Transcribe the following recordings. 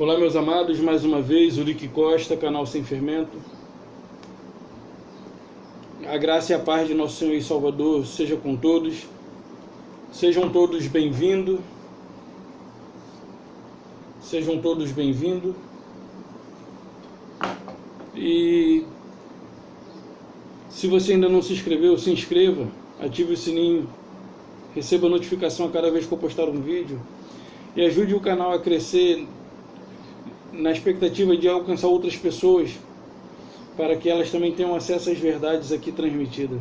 Olá, meus amados, mais uma vez, Urique Costa, canal Sem Fermento. A graça e a paz de nosso Senhor e Salvador seja com todos. Sejam todos bem-vindos. Sejam todos bem-vindos. E se você ainda não se inscreveu, se inscreva, ative o sininho, receba a notificação a cada vez que eu postar um vídeo e ajude o canal a crescer na expectativa de alcançar outras pessoas, para que elas também tenham acesso às verdades aqui transmitidas.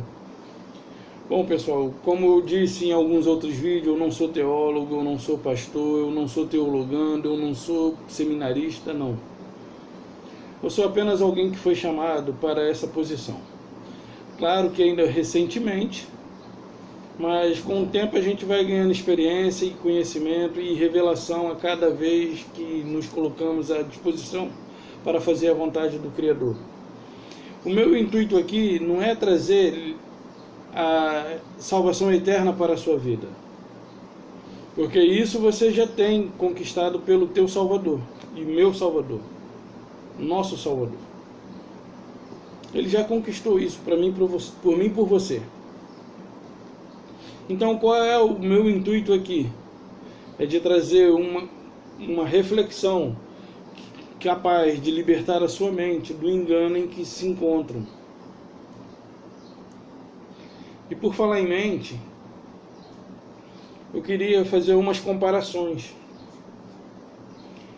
Bom, pessoal, como eu disse em alguns outros vídeos, eu não sou teólogo, eu não sou pastor, eu não sou teologando, eu não sou seminarista, não. Eu sou apenas alguém que foi chamado para essa posição. Claro que ainda recentemente, mas com o tempo a gente vai ganhando experiência e conhecimento e revelação a cada vez que nos colocamos à disposição para fazer a vontade do Criador. O meu intuito aqui não é trazer a salvação eterna para a sua vida, porque isso você já tem conquistado pelo teu Salvador e meu Salvador, nosso Salvador. Ele já conquistou isso para mim, por mim, por você. Então, qual é o meu intuito aqui? É de trazer uma reflexão capaz de libertar a sua mente do engano em que se encontram. E por falar em mente, eu queria fazer umas comparações.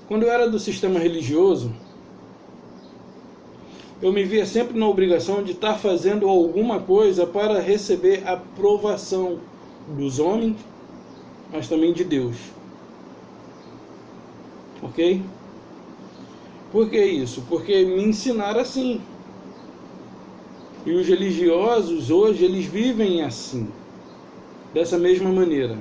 Quando eu era do sistema religioso, eu me via sempre na obrigação de estar fazendo alguma coisa para receber a aprovação dos homens, mas também de Deus. Ok? Por que isso? Porque me ensinaram assim. E os religiosos hoje, eles vivem assim, dessa mesma maneira.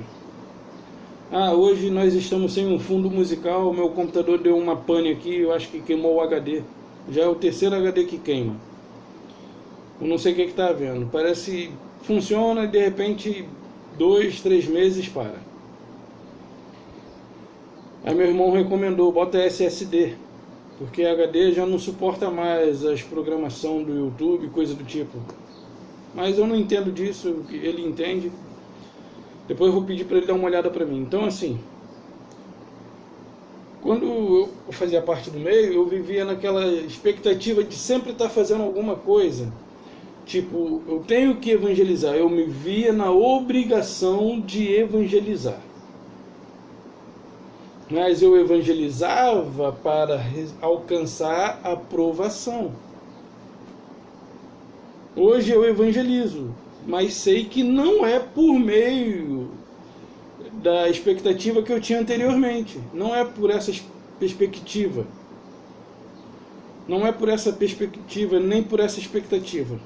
Hoje nós estamos sem um fundo musical, meu computador deu uma pane aqui, eu acho que queimou o HD. Já é o terceiro HD que queima. Eu não sei o que está havendo. Parece que funciona e de repente 2, 3 meses para. Aí meu irmão recomendou, bota SSD, porque HD já não suporta mais as programações do YouTube, coisa do tipo. Mas eu não entendo disso, ele entende. Depois eu vou pedir para ele dar uma olhada para mim. Então assim, quando eu fazia parte do meio, eu vivia naquela expectativa de sempre estar fazendo alguma coisa. Tipo, eu tenho que evangelizar. Eu me via na obrigação de evangelizar. Mas eu evangelizava para alcançar a aprovação. Hoje eu evangelizo, mas sei que não é por meio da expectativa que eu tinha anteriormente. Não é por essa perspectiva. Não é por essa perspectiva, nem por essa expectativa.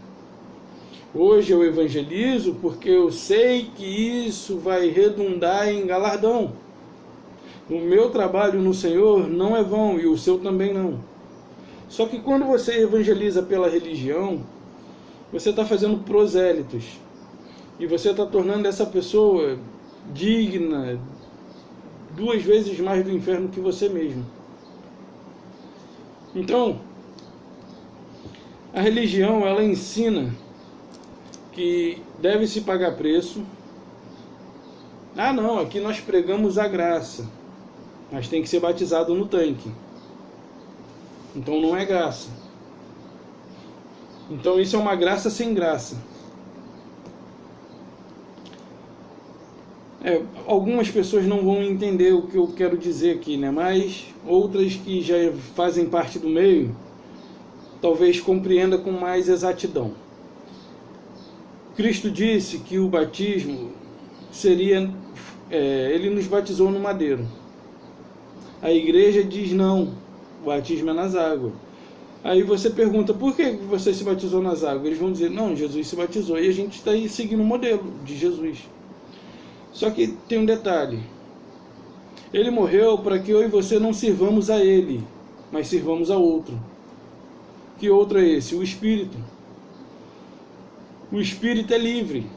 Hoje eu evangelizo porque eu sei que isso vai redundar em galardão. O meu trabalho no Senhor não é vão, e o seu também não. Só que quando você evangeliza pela religião, você está fazendo prosélitos. E você está tornando essa pessoa digna 2 vezes mais do inferno que você mesmo. Então, a religião, ela ensina que deve-se pagar preço. Não, aqui nós pregamos a graça, mas tem que ser batizado no tanque. Então não é graça. Então isso é uma graça sem graça. Algumas pessoas não vão entender o que eu quero dizer aqui, né? Mas outras que já fazem parte do meio, talvez compreenda com mais exatidão. Cristo disse que o batismo seria... ele nos batizou no madeiro. A igreja diz não, o batismo é nas águas. Aí você pergunta, por que você se batizou nas águas? Eles vão dizer, não, Jesus se batizou. E a gente está aí seguindo o modelo de Jesus. Só que tem um detalhe. Ele morreu para que eu e você não sirvamos a ele, mas sirvamos a outro. Que outro é esse? O Espírito. O Espírito é livre.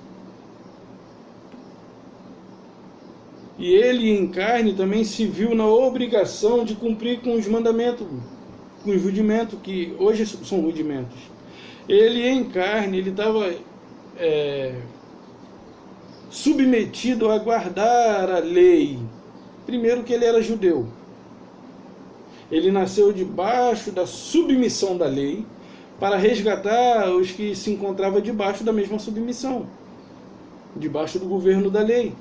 E ele em carne também se viu na obrigação de cumprir com os mandamentos, com os rudimentos, que hoje são rudimentos. Ele em carne, ele estava submetido a guardar a lei. Primeiro que ele era judeu. Ele nasceu debaixo da submissão da lei para resgatar os que se encontravam debaixo da mesma submissão, debaixo do governo da lei.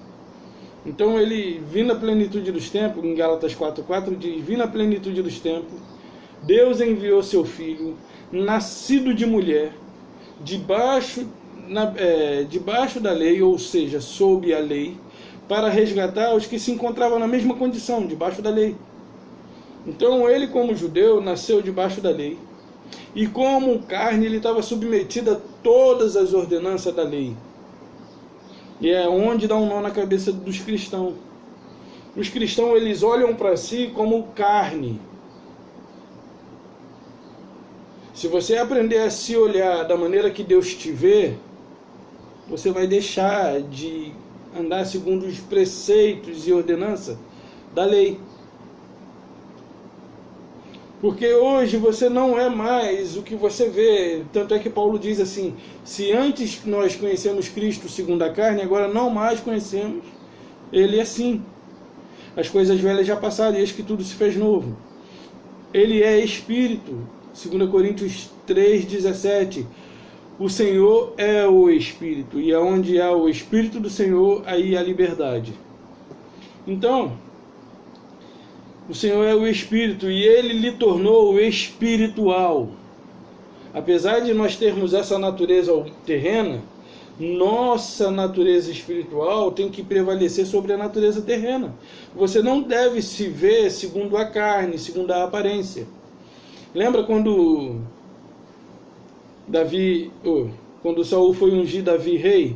Então ele, vindo a plenitude dos tempos, em Gálatas 4:4 diz, vindo a plenitude dos tempos, Deus enviou seu Filho, nascido de mulher, debaixo da lei, ou seja, sob a lei, para resgatar os que se encontravam na mesma condição, debaixo da lei. Então ele, como judeu, nasceu debaixo da lei, e como carne, ele estava submetido a todas as ordenanças da lei. E é onde dá um nó na cabeça dos cristãos. Os cristãos, eles olham para si como carne. Se você aprender a se olhar da maneira que Deus te vê, você vai deixar de andar segundo os preceitos e ordenanças da lei. Porque hoje você não é mais o que você vê. Tanto é que Paulo diz assim, se antes nós conhecemos Cristo segundo a carne, agora não mais conhecemos Ele assim. As coisas velhas já passaram e eis que tudo se fez novo. Ele é Espírito. 2 Coríntios 3:17. O Senhor é o Espírito. E aonde há o Espírito do Senhor, aí há liberdade. Então, o Senhor é o Espírito e Ele lhe tornou espiritual. Apesar de nós termos essa natureza terrena, nossa natureza espiritual tem que prevalecer sobre a natureza terrena. Você não deve se ver segundo a carne, segundo a aparência. Lembra quando quando Saul foi ungir Davi rei?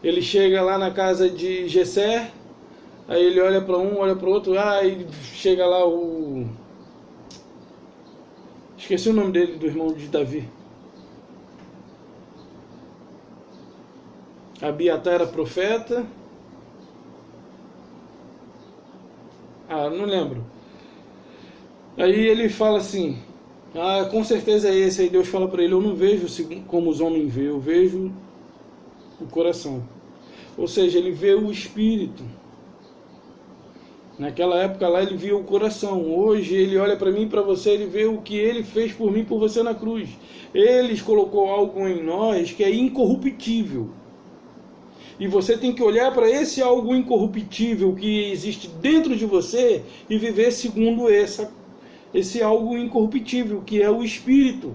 Ele chega lá na casa de Jessé. Aí ele olha para um, olha para o outro, e chega lá esqueci o nome dele, do irmão de Davi. Abiatar era profeta. Não lembro. Aí ele fala assim, com certeza é esse. Aí Deus fala para ele, eu não vejo como os homens veem, eu vejo o coração. Ou seja, ele vê o espírito. Naquela época lá ele via o coração. Hoje ele olha para mim e para você, ele vê o que ele fez por mim e por você na cruz. Ele colocou algo em nós que é incorruptível. E você tem que olhar para esse algo incorruptível que existe dentro de você e viver segundo esse algo incorruptível, que é o Espírito.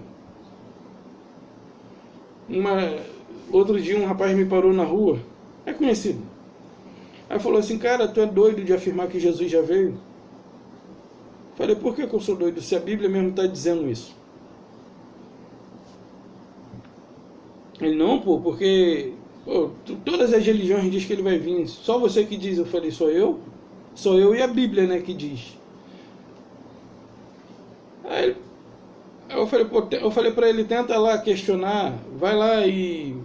Outro dia um rapaz me parou na rua, é conhecido. Aí falou assim, cara, tu é doido de afirmar que Jesus já veio? Falei, por que eu sou doido, se a Bíblia mesmo está dizendo isso? Ele, não, porque todas as religiões dizem que ele vai vir, só você que diz. Eu falei, sou eu? Sou eu e a Bíblia, né, que diz. Aí eu falei para ele, tenta lá questionar, vai lá e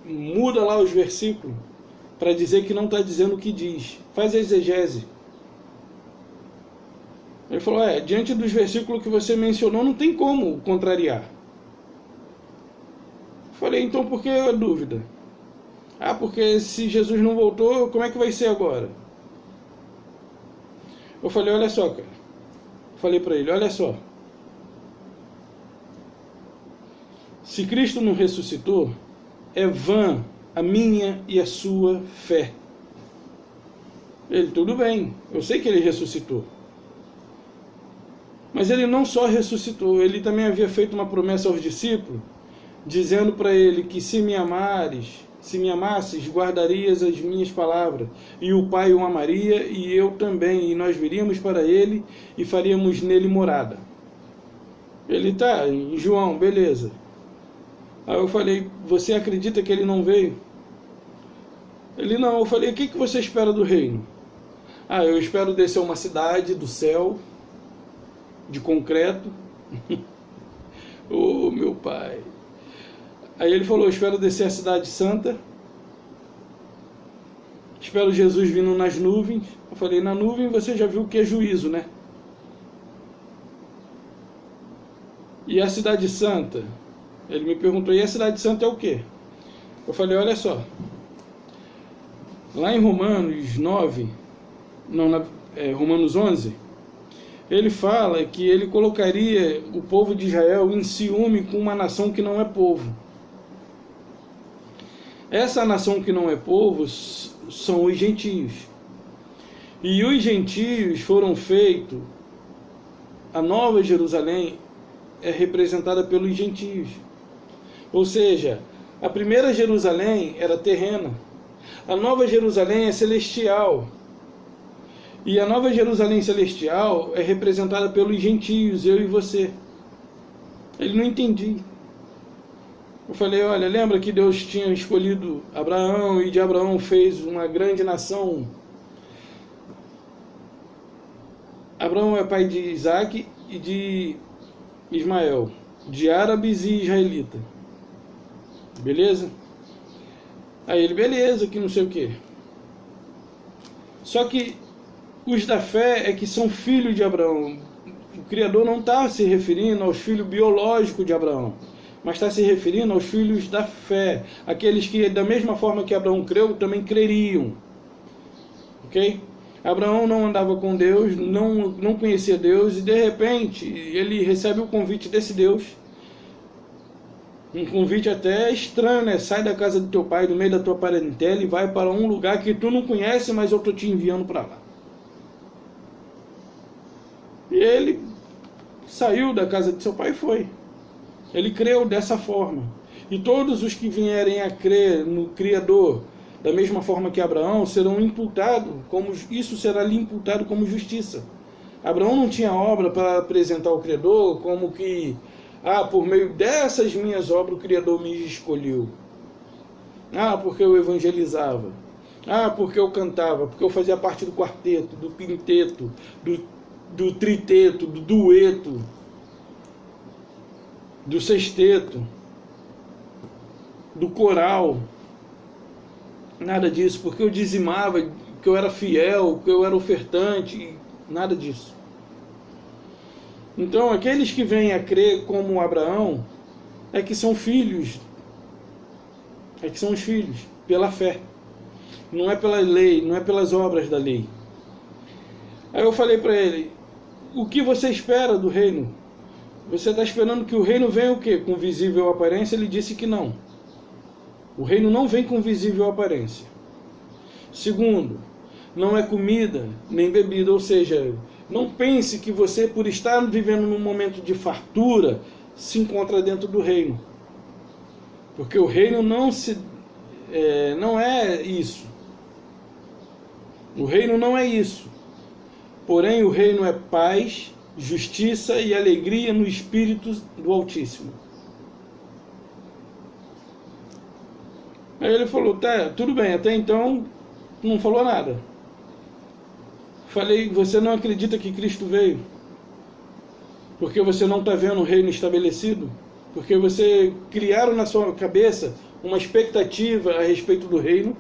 muda lá os versículos, para dizer que não está dizendo o que diz. Faz a exegese. Ele falou, diante dos versículos que você mencionou, não tem como contrariar. Falei, então por que a dúvida? Porque se Jesus não voltou, como é que vai ser agora? Eu falei, olha só, cara. Falei para ele, olha só. Se Cristo não ressuscitou, é vã a minha e a sua fé. Ele, tudo bem, eu sei que ele ressuscitou. Mas ele não só ressuscitou, ele também havia feito uma promessa aos discípulos, dizendo para ele que se me amasses, guardarias as minhas palavras, e o Pai o amaria, e eu também, e nós viríamos para ele e faríamos nele morada. Ele tá, em João, beleza. Aí eu falei, você acredita que ele não veio? Ele, não. Eu falei, o que você espera do reino? Eu espero descer uma cidade do céu, de concreto. Oh, meu pai. Aí ele falou, eu espero descer a cidade santa, espero Jesus vindo nas nuvens. Eu falei, na nuvem você já viu o que é juízo, né? E a cidade santa? Ele me perguntou, e a cidade santa é o quê? Eu falei, olha só, lá em Romanos 9, Romanos 11, ele fala que ele colocaria o povo de Israel em ciúme com uma nação que não é povo. Essa nação que não é povo são os gentios. E os gentios foram feitos, a Nova Jerusalém é representada pelos gentios. Ou seja, a primeira Jerusalém era terrena, a Nova Jerusalém é celestial. E a Nova Jerusalém celestial é representada pelos gentios, eu e você. Ele não entendi. Eu falei, olha, lembra que Deus tinha escolhido Abraão e de Abraão fez uma grande nação? Abraão é pai de Isaac e de Ismael, de árabes e israelita. Beleza? Aí ele, beleza, que não sei o que. Só que os da fé é que são filhos de Abraão. O Criador não está se referindo aos filhos biológicos de Abraão, mas está se referindo aos filhos da fé, aqueles que da mesma forma que Abraão creu, também creriam. Ok? Abraão não andava com Deus, não conhecia Deus, e de repente ele recebe o convite desse Deus, um convite até estranho, né? Sai da casa do teu pai, do meio da tua parentela, e vai para um lugar que tu não conhece, mas eu estou te enviando para lá. E ele saiu da casa de seu pai e foi. Ele creu dessa forma. E todos os que vierem a crer no Criador, da mesma forma que Abraão, serão imputados, isso será lhe imputado como justiça. Abraão não tinha obra para apresentar ao Criador como que, por meio dessas minhas obras o Criador me escolheu. Porque eu evangelizava. Porque eu cantava, porque eu fazia parte do quarteto, do quinteto, do triteto, do dueto, do sexteto, do coral. Nada disso, porque eu dizimava, que eu era fiel, que eu era ofertante, nada disso. Então, aqueles que vêm a crer como Abraão, é que são filhos, são os filhos, pela fé. Não é pela lei, não é pelas obras da lei. Aí eu falei para ele, o que você espera do reino? Você está esperando que o reino venha o quê? Com visível aparência? Ele disse que não. O reino não vem com visível aparência. Segundo, não é comida nem bebida, ou seja, não pense que você, por estar vivendo num momento de fartura, se encontra dentro do reino. Porque o reino não é isso. O reino não é isso. Porém, o reino é paz, justiça e alegria no Espírito do Altíssimo. Aí ele falou, tá, tudo bem, até então não falou nada. Falei, você não acredita que Cristo veio? Porque você não está vendo o reino estabelecido? Porque você criaram na sua cabeça uma expectativa a respeito do reino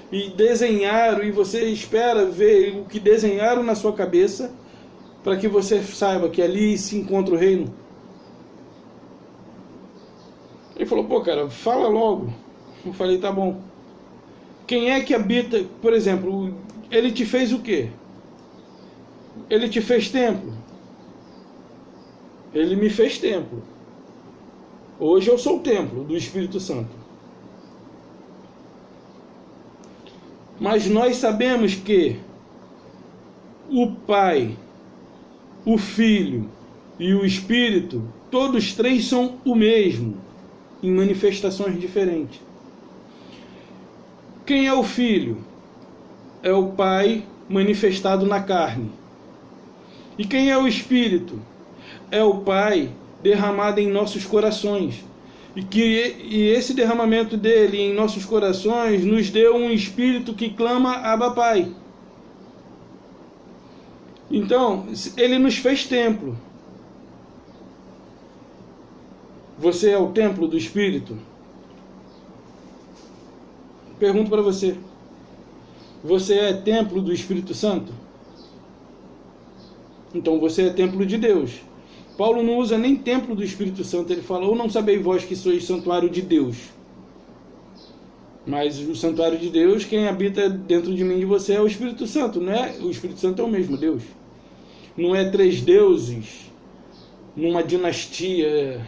e desenharam, e você espera ver o que desenharam na sua cabeça para que você saiba que ali se encontra o reino. Ele falou, pô cara, fala logo. Eu falei, tá bom. Quem é que habita, por exemplo, ele te fez o quê? Ele te fez templo. Ele me fez templo. Hoje eu sou o templo do Espírito Santo. Mas nós sabemos que o Pai, o Filho e o Espírito, todos três são o mesmo, em manifestações diferentes. Quem é o Filho? É o Pai manifestado na carne. E quem é o Espírito? É o Pai derramado em nossos corações. E esse derramamento dele em nossos corações nos deu um Espírito que clama Abba Pai. Então, ele nos fez templo. Você é o templo do Espírito? Pergunto para você. Você é templo do Espírito Santo? Então você é templo de Deus. Paulo não usa nem templo do Espírito Santo, ele fala, ou não sabeis vós que sois santuário de Deus. Mas o santuário de Deus, quem habita dentro de mim e de você é o Espírito Santo, não é? O Espírito Santo é o mesmo Deus. Não é três deuses numa dinastia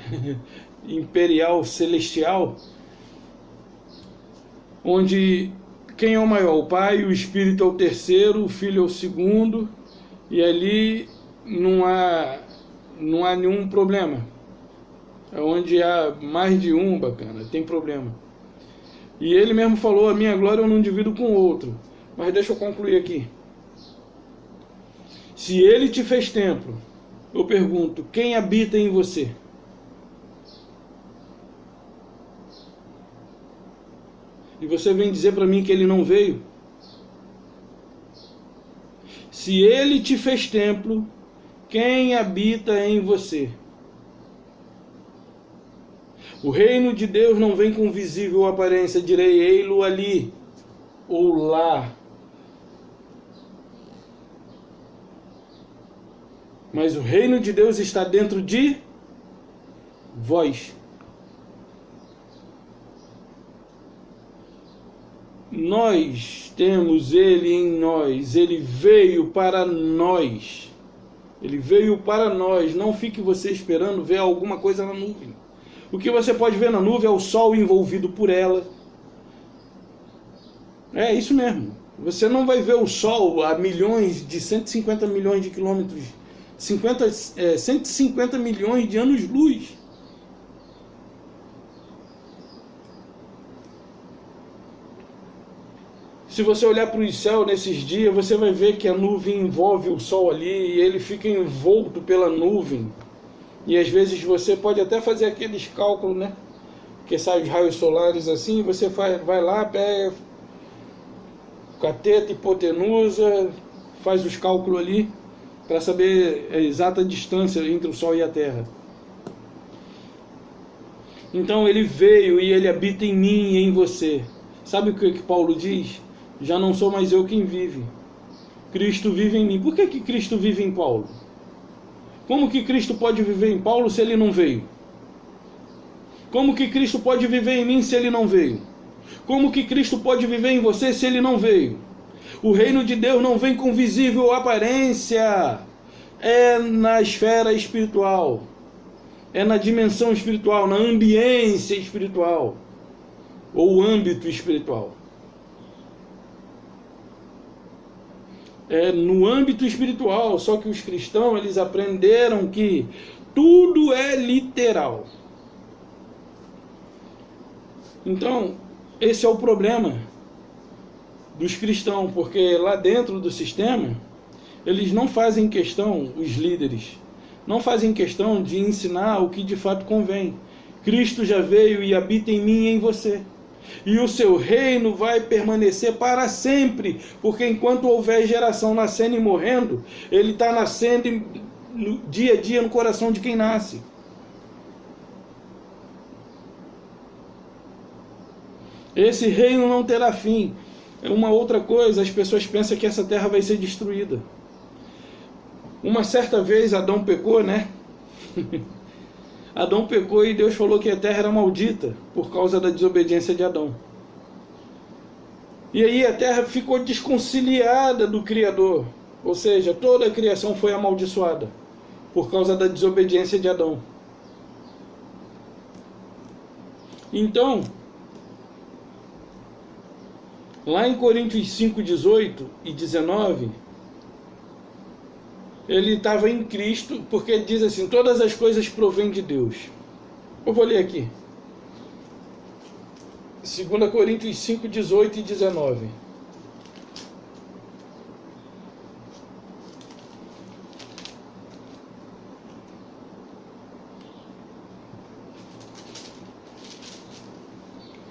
imperial celestial, onde quem é o maior? O Pai, o Espírito é o terceiro, o Filho é o segundo, e ali não há nenhum problema. Onde há mais de um, bacana, tem problema. E ele mesmo falou, a minha glória eu não divido com outro. Mas deixa eu concluir aqui. Se ele te fez templo, eu pergunto, quem habita em você? E você vem dizer para mim que ele não veio? Se ele te fez templo, quem habita em você? O reino de Deus não vem com visível aparência, direi, ei-lo ali ou lá. Mas o reino de Deus está dentro de vós. Nós temos ele em nós, ele veio para nós. Ele veio para nós. Não fique você esperando ver alguma coisa na nuvem. O que você pode ver na nuvem é o sol envolvido por ela. É isso mesmo. Você não vai ver o sol a milhões de 150 milhões de quilômetros, 150 milhões de anos-luz. Se você olhar para o céu nesses dias, você vai ver que a nuvem envolve o sol ali e ele fica envolto pela nuvem. E às vezes você pode até fazer aqueles cálculos, né? Que saem os raios solares assim, você vai lá, pega cateta, hipotenusa, faz os cálculos ali para saber a exata distância entre o Sol e a Terra. Então ele veio e ele habita em mim e em você. Sabe o que Paulo diz? Já não sou mais eu quem vive. Cristo vive em mim. Por que Cristo vive em Paulo? Como que Cristo pode viver em Paulo se ele não veio? Como que Cristo pode viver em mim se ele não veio? Como que Cristo pode viver em você se ele não veio? O reino de Deus não vem com visível aparência. É na esfera espiritual. É na dimensão espiritual, na ambiência espiritual. Ou âmbito espiritual. É no âmbito espiritual, só que os cristãos eles aprenderam que tudo é literal. Então, esse é o problema dos cristãos, porque lá dentro do sistema, eles não fazem questão, os líderes, não fazem questão de ensinar o que de fato convém. Cristo já veio e habita em mim e em você. E o seu reino vai permanecer para sempre, porque enquanto houver geração nascendo e morrendo, ele está nascendo no dia a dia no coração de quem nasce. Esse reino não terá fim. Uma outra coisa, as pessoas pensam que essa terra vai ser destruída. Uma certa vez Adão pecou, né? Adão pecou e Deus falou que a terra era maldita por causa da desobediência de Adão. E aí a terra ficou desconciliada do Criador. Ou seja, toda a criação foi amaldiçoada por causa da desobediência de Adão. Então, lá em Coríntios 5, 18 e 19... ele estava em Cristo, porque diz assim, todas as coisas provêm de Deus. Eu vou ler aqui. 2 Coríntios 5, 18 e 19.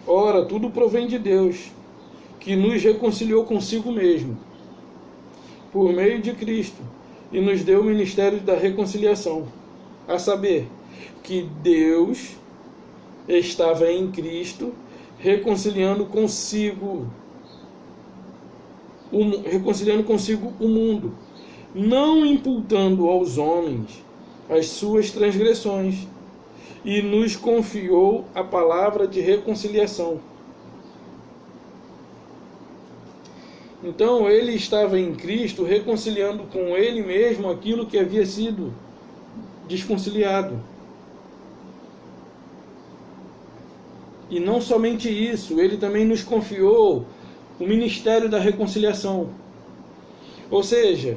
Ora, tudo provém de Deus, que nos reconciliou consigo mesmo, por meio de Cristo, e nos deu o ministério da reconciliação, a saber, que Deus estava em Cristo, reconciliando consigo reconciliando consigo o mundo, não imputando aos homens as suas transgressões, e nos confiou a palavra de reconciliação. Então ele estava em Cristo reconciliando com ele mesmo aquilo que havia sido desconciliado. E não somente isso, ele também nos confiou o ministério da reconciliação. Ou seja,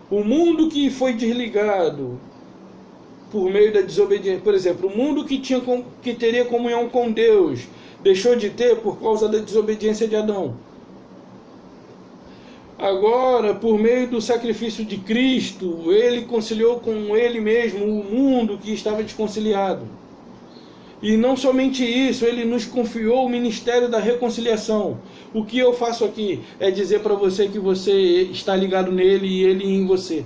o mundo que foi desligado por meio da desobediência, por exemplo, o mundo que teria comunhão com Deus, deixou de ter por causa da desobediência de Adão. Agora, por meio do sacrifício de Cristo, ele conciliou com ele mesmo o mundo que estava desconciliado. E não somente isso, ele nos confiou o ministério da reconciliação. O que eu faço aqui é dizer para você que você está ligado nele e ele em você.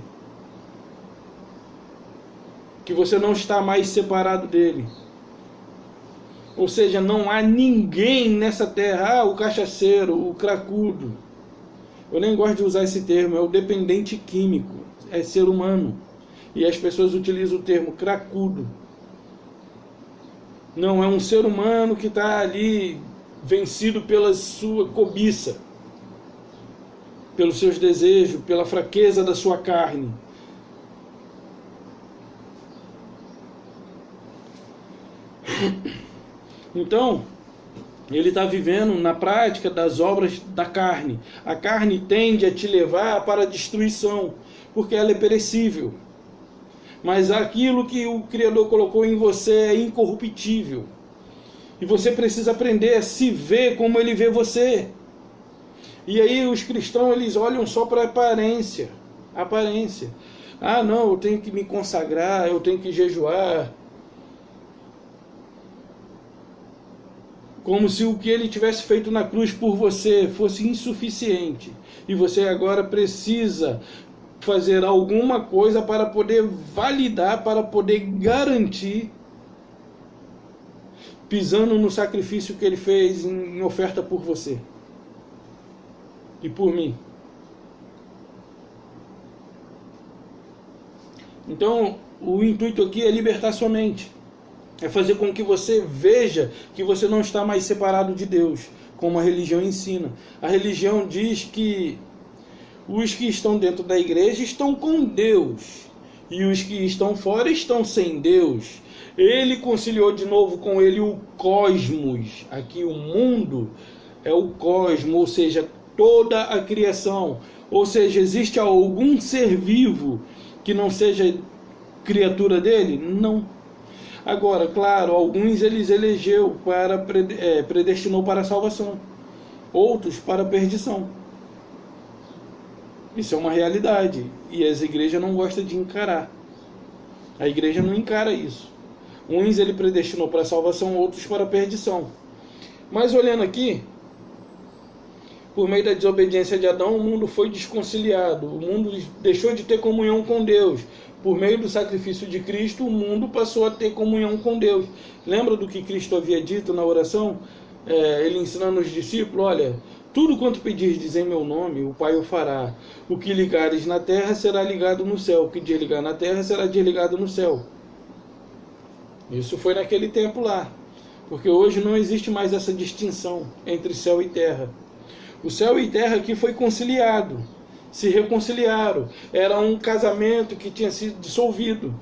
Que você não está mais separado dele. Ou seja, não há ninguém nessa terra, o cachaceiro, o cracudo. Eu nem gosto de usar esse termo, é o dependente químico, é ser humano. E as pessoas utilizam o termo cracudo. Não, é um ser humano que está ali vencido pela sua cobiça, pelos seus desejos, pela fraqueza da sua carne. Então, ele está vivendo na prática das obras da carne. A carne tende a te levar para a destruição, porque ela é perecível. Mas aquilo que o Criador colocou em você é incorruptível. E você precisa aprender a se ver como Ele vê você. E aí os cristãos, eles olham só para a aparência. Aparência. Ah, não, eu tenho que me consagrar, eu tenho que jejuar. Como se o que ele tivesse feito na cruz por você fosse insuficiente. E você agora precisa fazer alguma coisa para poder validar, para poder garantir, pisando no sacrifício que ele fez em oferta por você e por mim. Então, o intuito aqui é libertar sua mente. É fazer com que você veja que você não está mais separado de Deus, como a religião ensina. A religião diz que os que estão dentro da igreja estão com Deus, e os que estão fora estão sem Deus. Ele conciliou de novo com ele o cosmos. Aqui o mundo é o cosmos, ou seja, toda a criação. Ou seja, existe algum ser vivo que não seja criatura dele? Não. Agora, claro, alguns eles elegeu predestinou para a salvação, outros para a perdição. Isso é uma realidade e as igrejas não gostam de encarar. A igreja não encara isso. Uns ele predestinou para a salvação, outros para a perdição. Mas olhando aqui, por meio da desobediência de Adão, o mundo foi desconciliado, o mundo deixou de ter comunhão com Deus. Por meio do sacrifício de Cristo, o mundo passou a ter comunhão com Deus. Lembra do que Cristo havia dito na oração? Ele ensinando os discípulos, olha, tudo quanto pedirdes em meu nome, o Pai o fará. O que ligares na terra será ligado no céu, o que desligar na terra será desligado no céu. Isso foi naquele tempo lá, porque hoje não existe mais essa distinção entre céu e terra. O céu e terra aqui foi conciliado. Se reconciliaram. Era um casamento que tinha sido dissolvido.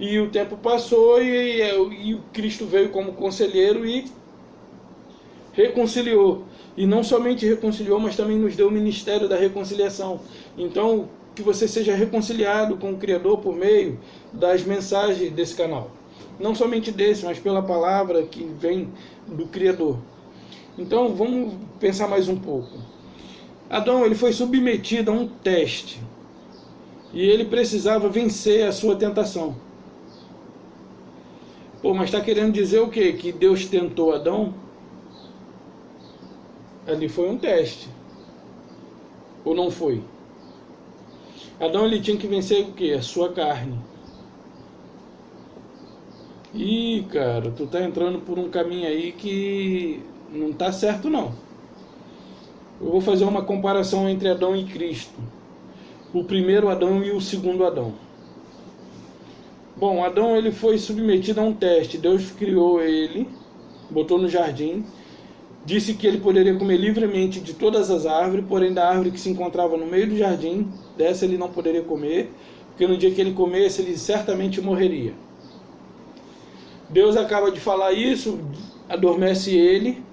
E o tempo passou e Cristo veio como conselheiro e reconciliou. E não somente reconciliou, mas também nos deu o ministério da reconciliação. Então, que você seja reconciliado com o Criador por meio das mensagens desse canal. Não somente desse, mas pela palavra que vem do Criador. Então, vamos pensar mais um pouco. Adão ele foi submetido a um teste e ele precisava vencer a sua tentação. Pô, mas está querendo dizer o quê? Que Deus tentou Adão? Ali foi um teste. Ou não foi? Adão ele tinha que vencer o quê? A sua carne. Ih, cara, tu tá entrando por um caminho aí que não tá certo não. Eu vou fazer uma comparação entre Adão e Cristo. O primeiro Adão e o segundo Adão. Bom, Adão ele foi submetido a um teste. Deus criou ele, botou no jardim, disse que ele poderia comer livremente de todas as árvores, porém da árvore que se encontrava no meio do jardim, dessa ele não poderia comer, porque no dia que ele comesse, ele certamente morreria. Deus acaba de falar isso, adormece ele,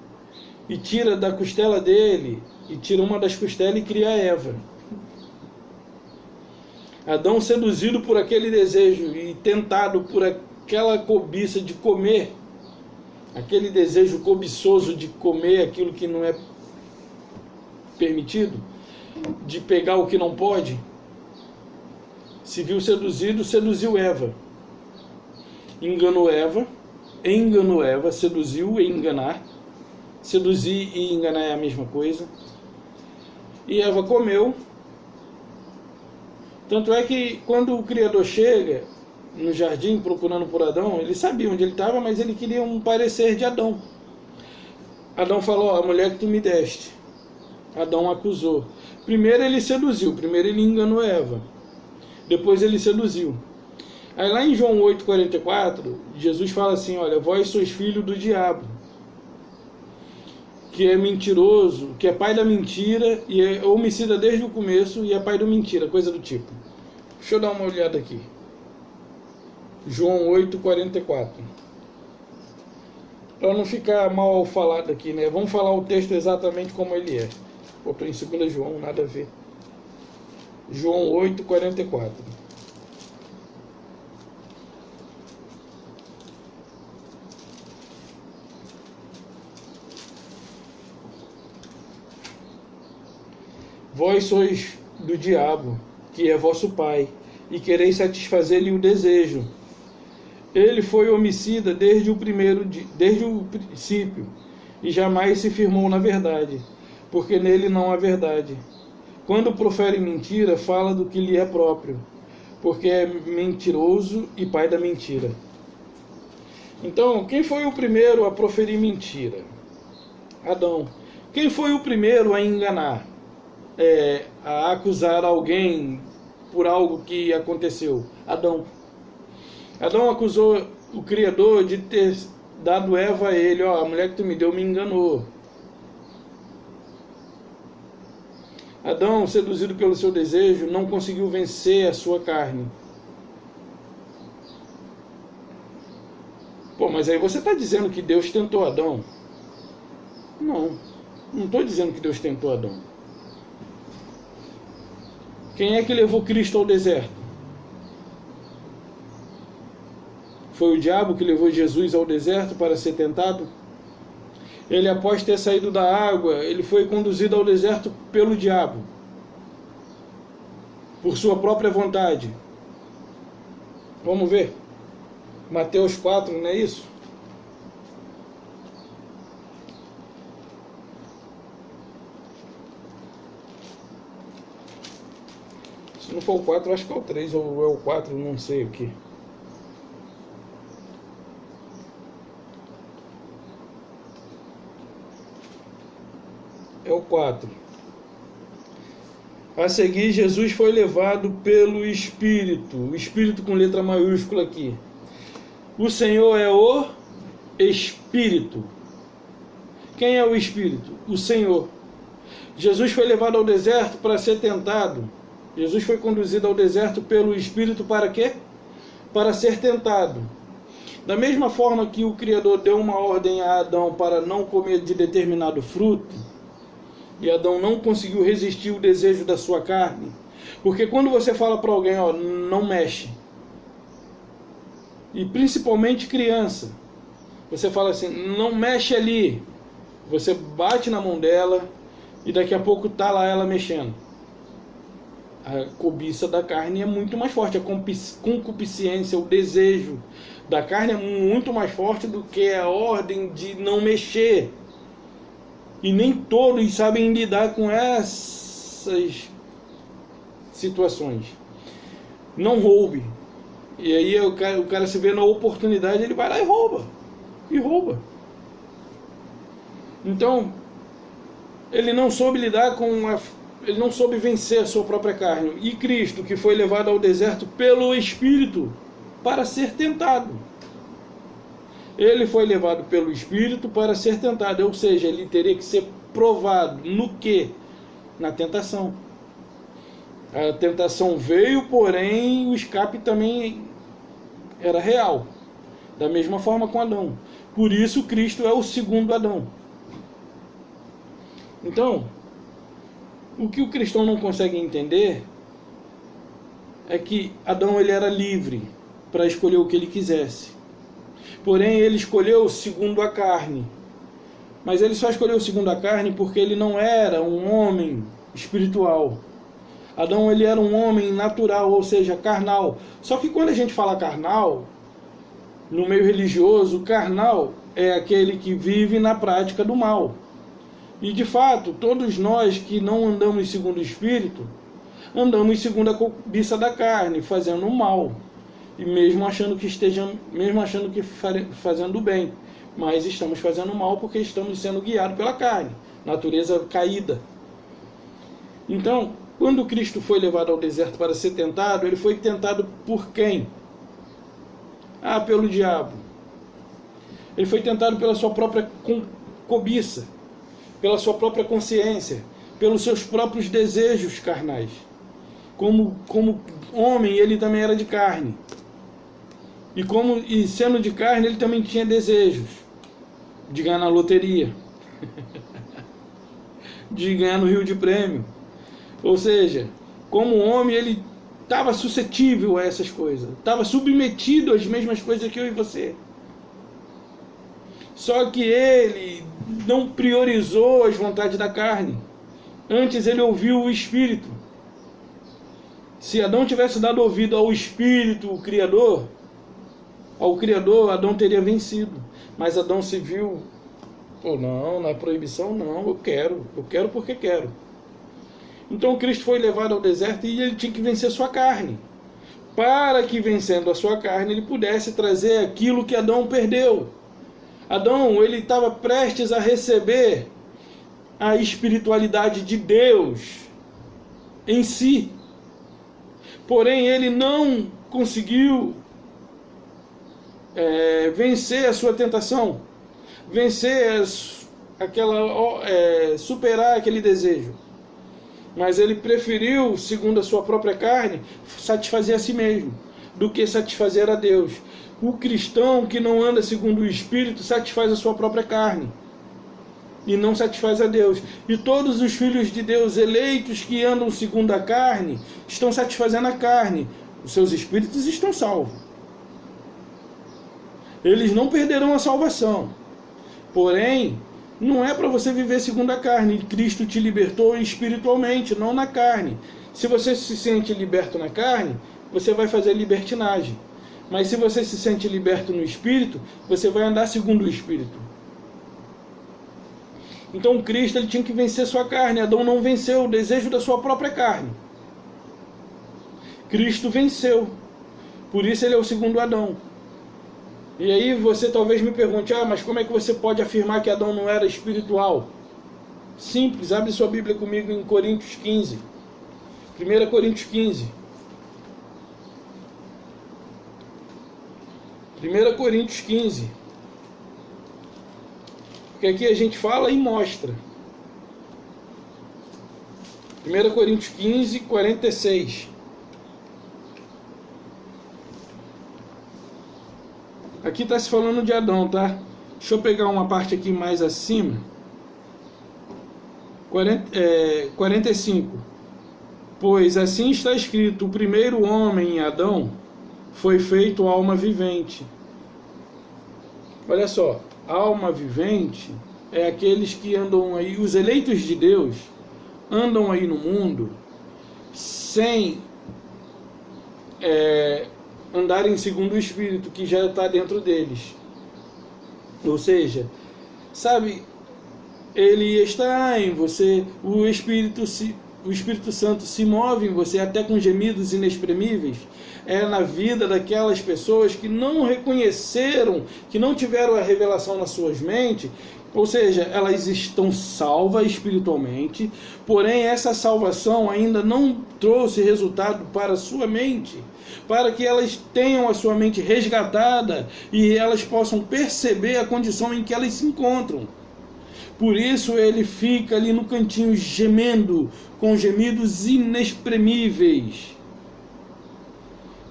e tira da costela dele, e tira uma das costelas e cria Eva. Adão, seduzido por aquele desejo e tentado por aquela cobiça de comer, aquele desejo cobiçoso de comer aquilo que não é permitido, de pegar o que não pode, se viu seduzido, seduziu Eva. Enganou Eva, seduziu e enganar. Seduzir e enganar é a mesma coisa. E Eva comeu. Tanto é que quando o Criador chega no jardim procurando por Adão, ele sabia onde ele estava, mas ele queria um parecer de Adão. Adão falou: a mulher que tu me deste. Adão acusou. Primeiro ele seduziu, primeiro ele enganou Eva. Depois ele seduziu. Aí lá em João 8,44, Jesus fala assim: olha, vós sois filho do diabo, que é mentiroso, que é pai da mentira, e é homicida desde o começo, e é pai da mentira, coisa do tipo. Deixa eu dar uma olhada aqui. João 8,44. Para não ficar mal falado aqui, né? Vamos falar o texto exatamente como ele é. Botou em 2 João, nada a ver. João 8,44. Vós sois do diabo, que é vosso pai, e quereis satisfazer-lhe o desejo. Ele foi homicida desde o princípio, e jamais se firmou na verdade, porque nele não há verdade. Quando profere mentira, fala do que lhe é próprio, porque é mentiroso e pai da mentira. Então, quem foi o primeiro a proferir mentira? Adão. Quem foi o primeiro a enganar? A acusar alguém por algo que aconteceu? Adão. Adão acusou o Criador de ter dado Eva a ele: ó, a mulher que tu me deu me enganou. Adão, seduzido pelo seu desejo, não conseguiu vencer a sua carne. Pô, mas aí você está dizendo que Deus tentou Adão? Não estou dizendo que Deus tentou Adão. Quem é que levou Cristo ao deserto? Foi o diabo que levou Jesus ao deserto para ser tentado? Ele, após ter saído da água, ele foi conduzido ao deserto pelo diabo, por sua própria vontade. Vamos ver. Mateus 4, não é isso? Se não for o 4, acho que é o 3, ou é o 4, não sei aqui. É o 4. A seguir, Jesus foi levado pelo Espírito. O Espírito com letra maiúscula aqui. O Senhor é o Espírito. Quem é o Espírito? O Senhor. Jesus foi levado ao deserto para ser tentado. Jesus foi conduzido ao deserto pelo Espírito para quê? Para ser tentado. Da mesma forma que o Criador deu uma ordem a Adão para não comer de determinado fruto, e Adão não conseguiu resistir o desejo da sua carne, porque quando você fala para alguém, ó, não mexe, e principalmente criança, você fala assim, não mexe ali, você bate na mão dela e daqui a pouco tá lá ela mexendo. A cobiça da carne é muito mais forte, a concupiscência, o desejo da carne é muito mais forte do que a ordem de não mexer. E nem todos sabem lidar com essas situações. Não roube. E aí o cara se vê na oportunidade, ele vai lá e rouba. Então, ele não soube lidar ele não soube vencer a sua própria carne. E Cristo, que foi levado ao deserto pelo Espírito para ser tentado. Ele foi levado pelo Espírito para ser tentado, ou seja, ele teria que ser provado no quê? Na tentação. A tentação veio, porém o escape também era real. Da mesma forma com Adão. Por isso Cristo é o segundo Adão. Então, o que o cristão não consegue entender é que Adão ele era livre para escolher o que ele quisesse. Porém, ele escolheu segundo a carne. Mas ele só escolheu segundo a carne porque ele não era um homem espiritual. Adão ele era um homem natural, ou seja, carnal. Só que quando a gente fala carnal, no meio religioso, carnal é aquele que vive na prática do mal. E de fato, todos nós que não andamos segundo o Espírito, andamos segundo a cobiça da carne, fazendo o mal. E mesmo achando que fazendo o bem. Mas estamos fazendo o mal porque estamos sendo guiados pela carne, natureza caída. Então, quando Cristo foi levado ao deserto para ser tentado, ele foi tentado por quem? Pelo diabo. Ele foi tentado pela sua própria cobiça, pela sua própria consciência, pelos seus próprios desejos carnais. Como homem, ele também era de carne. E sendo de carne, ele também tinha desejos de ganhar na loteria, de ganhar no Rio de Prêmio. Ou seja, como homem, ele estava suscetível a essas coisas, estava submetido às mesmas coisas que eu e você. Só que ele não priorizou as vontades da carne. Antes ele ouviu o Espírito. Se Adão tivesse dado ouvido ao Espírito, o Criador, Adão teria vencido. Mas Adão se viu, não, na proibição não, eu quero porque quero. Então Cristo foi levado ao deserto e ele tinha que vencer sua carne. Para que vencendo a sua carne ele pudesse trazer aquilo que Adão perdeu. Adão, ele estava prestes a receber a espiritualidade de Deus em si. Porém, ele não conseguiu vencer a sua tentação, superar aquele desejo. Mas ele preferiu, segundo a sua própria carne, satisfazer a si mesmo, do que satisfazer a Deus. O cristão que não anda segundo o Espírito satisfaz a sua própria carne e não satisfaz a Deus. E todos os filhos de Deus eleitos que andam segundo a carne estão satisfazendo a carne. Os seus espíritos estão salvos. Eles não perderão a salvação. Porém, não é para você viver segundo a carne. Cristo te libertou espiritualmente, não na carne. Se você se sente liberto na carne, você vai fazer libertinagem. Mas se você se sente liberto no Espírito, você vai andar segundo o Espírito. Então Cristo ele tinha que vencer sua carne. Adão não venceu o desejo da sua própria carne. Cristo venceu. Por isso ele é o segundo Adão. E aí você talvez me pergunte, mas como é que você pode afirmar que Adão não era espiritual? Simples, abre sua Bíblia comigo em Coríntios 15. 1 Coríntios 15. 1 Coríntios 15. Porque aqui a gente fala e mostra. 1 Coríntios 15, 46. Aqui está se falando de Adão, tá? Deixa eu pegar uma parte aqui mais acima. 45. Pois assim está escrito, o primeiro homem, Adão, foi feito alma vivente. Olha só, alma vivente é aqueles que andam aí, os eleitos de Deus, andam aí no mundo sem andarem segundo o Espírito que já está dentro deles. Ou seja, sabe, ele está em você, o Espírito o Espírito Santo se move em você até com gemidos inexprimíveis, é na vida daquelas pessoas que não reconheceram, que não tiveram a revelação nas suas mentes, ou seja, elas estão salvas espiritualmente, porém essa salvação ainda não trouxe resultado para a sua mente, para que elas tenham a sua mente resgatada e elas possam perceber a condição em que elas se encontram. Por isso ele fica ali no cantinho gemendo, com gemidos inexprimíveis.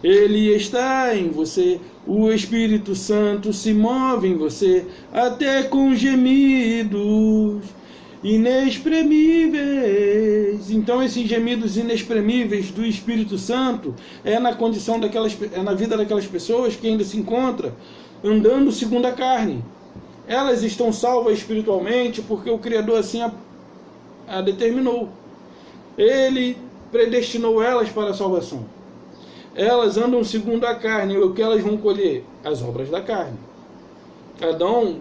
Ele está em você, o Espírito Santo se move em você, até com gemidos inexprimíveis. Então esses gemidos inexprimíveis do Espírito Santo é na condição daquelas, é na vida daquelas pessoas que ainda se encontram andando segundo a carne. Elas estão salvas espiritualmente porque o Criador assim a determinou. Ele predestinou elas para a salvação. Elas andam segundo a carne. O que elas vão colher? As obras da carne. Adão,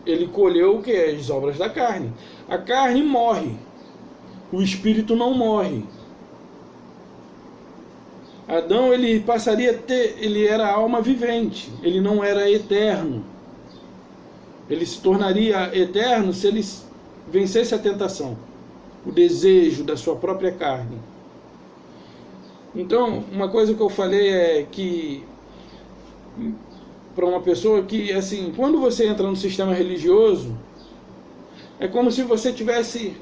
ele colheu o que? As obras da carne. A carne morre. O espírito não morre. Adão, ele passaria a ter... Ele era alma vivente. Ele não era eterno. Ele se tornaria eterno se ele vencesse a tentação. O desejo da sua própria carne. Então, uma coisa que eu falei é que, para uma pessoa que, assim, quando você entra no sistema religioso, é como se você tivesse...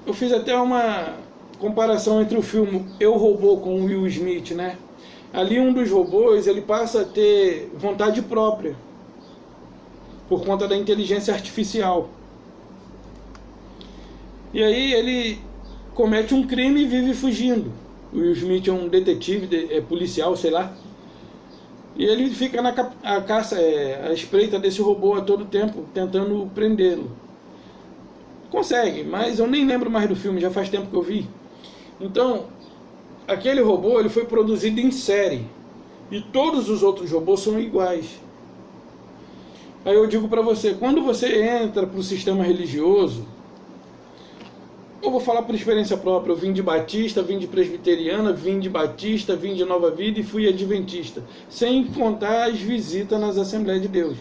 Eu fiz até uma comparação entre o filme Eu, Robô com o Will Smith, né? Ali um dos robôs, ele passa a ter vontade própria, por conta da inteligência artificial. E aí ele comete um crime e vive fugindo. O Will Smith é um detetive, é policial, sei lá. E ele fica na caça, a espreita desse robô a todo tempo, tentando prendê-lo. Consegue, mas eu nem lembro mais do filme, já faz tempo que eu vi. Então, aquele robô ele foi produzido em série. E todos os outros robôs são iguais. Aí eu digo para você, quando você entra para o sistema religioso, eu vou falar por experiência própria, eu vim de batista, vim de presbiteriana, vim de batista, vim de Nova Vida e fui adventista, sem contar as visitas nas Assembleias de Deus.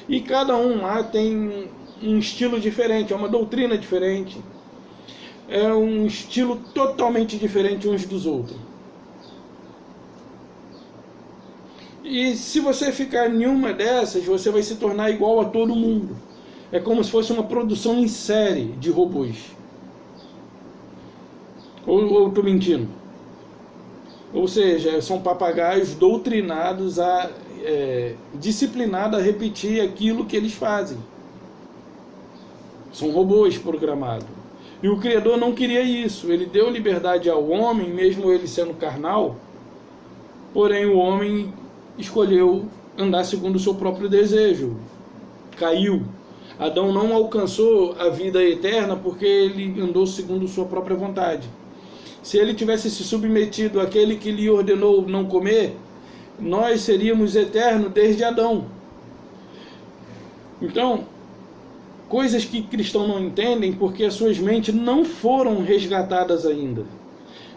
E cada um lá tem um estilo diferente, é uma doutrina diferente, é um estilo totalmente diferente uns dos outros. E se você ficar em uma dessas, você vai se tornar igual a todo mundo. É como se fosse uma produção em série de robôs. Ou estou mentindo? Ou seja, são papagaios doutrinados, disciplinados a repetir aquilo que eles fazem. São robôs programados. E o Criador não queria isso. Ele deu liberdade ao homem, mesmo ele sendo carnal. Porém, o homem escolheu andar segundo o seu próprio desejo. Caiu. Adão não alcançou a vida eterna porque ele andou segundo sua própria vontade. Se ele tivesse se submetido àquele que lhe ordenou não comer, nós seríamos eternos desde Adão. Então, coisas que cristãos não entendem porque as suas mentes não foram resgatadas ainda.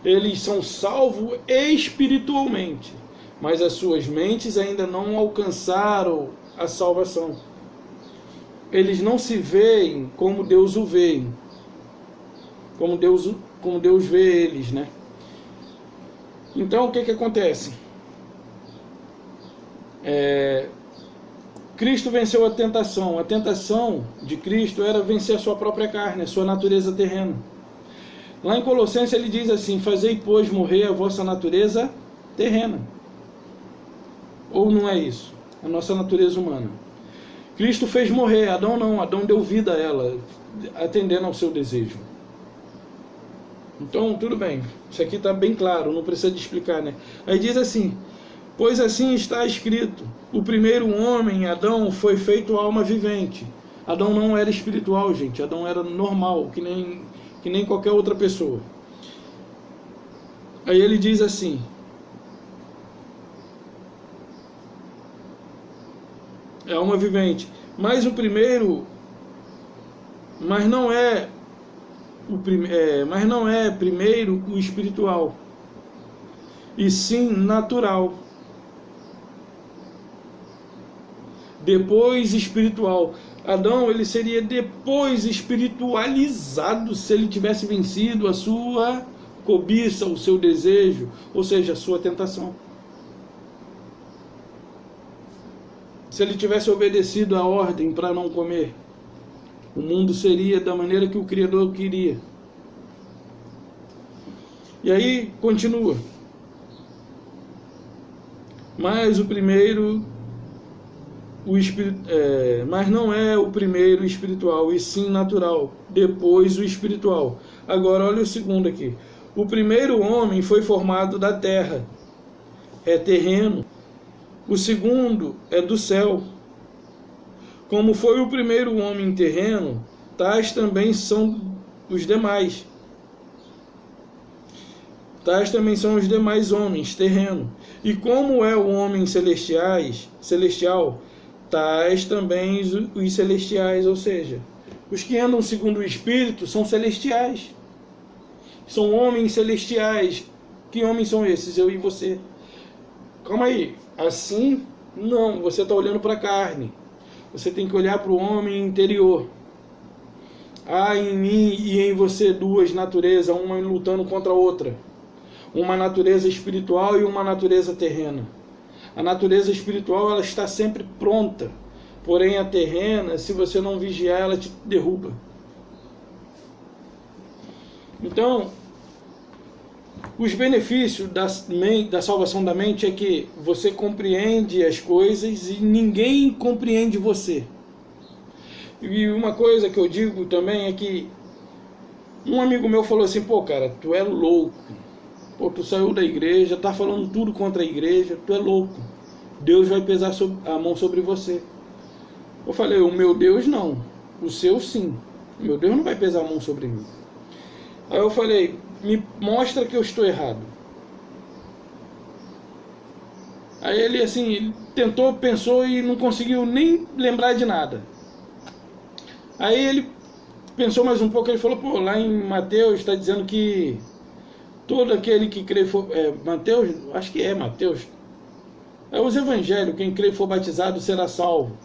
Eles são salvos espiritualmente, mas as suas mentes ainda não alcançaram a salvação. Eles não se veem como Deus o vê, como Deus vê eles, né? Então o que acontece? Cristo venceu a tentação. A tentação de Cristo era vencer a sua própria carne, a sua natureza terrena. Lá em Colossenses ele diz assim: fazei, pois, morrer a vossa natureza terrena. Ou não é isso? A nossa natureza humana. Cristo fez morrer, Adão não. Adão deu vida a ela, atendendo ao seu desejo. Então, tudo bem. Isso aqui está bem claro, não precisa de explicar, né? Aí diz assim: pois assim está escrito, o primeiro homem, Adão, foi feito alma vivente. Adão não era espiritual, gente. Adão era normal, que nem qualquer outra pessoa. Aí ele diz assim: é alma vivente. Mas o primeiro, mas não é mas não é primeiro o espiritual, e sim natural. Depois espiritual. Adão, ele seria depois espiritualizado se ele tivesse vencido a sua cobiça, o seu desejo, ou seja, a sua tentação. Se ele tivesse obedecido a ordem para não comer, o mundo seria da maneira que o Criador queria. E aí continua. Mas o primeiro, mas não é o primeiro espiritual, e sim natural. Depois o espiritual. Agora olha o segundo aqui. O primeiro homem foi formado da terra, é terreno. O segundo é do céu. Como foi o primeiro homem terreno, tais também são os demais. Tais também são os demais homens terrenos. E como é o homem celestial, tais também os celestiais, ou seja, os que andam segundo o Espírito são celestiais. São homens celestiais. Que homens são esses? Eu e você. Calma aí. Assim, não. Você está olhando para a carne. Você tem que olhar para o homem interior. Há em mim e em você duas naturezas, uma lutando contra a outra. Uma natureza espiritual e uma natureza terrena. A natureza espiritual, ela está sempre pronta. Porém, a terrena, se você não vigiar, ela te derruba. Então, os benefícios da salvação da mente é que você compreende as coisas e ninguém compreende você. E uma coisa que eu digo também é que um amigo meu falou assim: pô, cara, tu é louco. Pô, tu saiu da igreja, tá falando tudo contra a igreja, tu é louco. Deus vai pesar a mão sobre você. Eu falei: o meu Deus não, o seu sim. O meu Deus não vai pesar a mão sobre mim. Aí eu falei: me mostra que eu estou errado. Aí ele assim, tentou, pensou e não conseguiu nem lembrar de nada. Aí ele pensou mais um pouco, ele falou: pô, lá em Mateus está dizendo que todo aquele que crê for... Mateus, acho que é Mateus. É os evangelhos, quem crê e for batizado será salvo.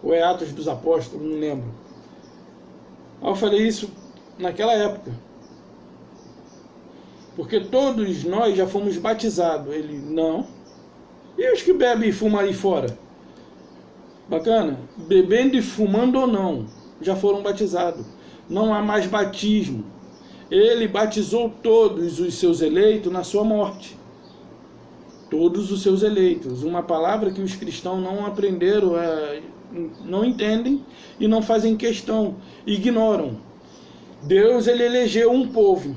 Ou é Atos dos Apóstolos, não lembro. Aí eu falei isso naquela época. Porque todos nós já fomos batizados. Ele, não. E os que bebem e fumam aí fora? Bacana? Bebendo e fumando ou não, já foram batizados. Não há mais batismo. Ele batizou todos os seus eleitos na sua morte. Todos os seus eleitos. Uma palavra que os cristãos não aprenderam, não entendem e não fazem questão, ignoram. Deus, ele elegeu um povo.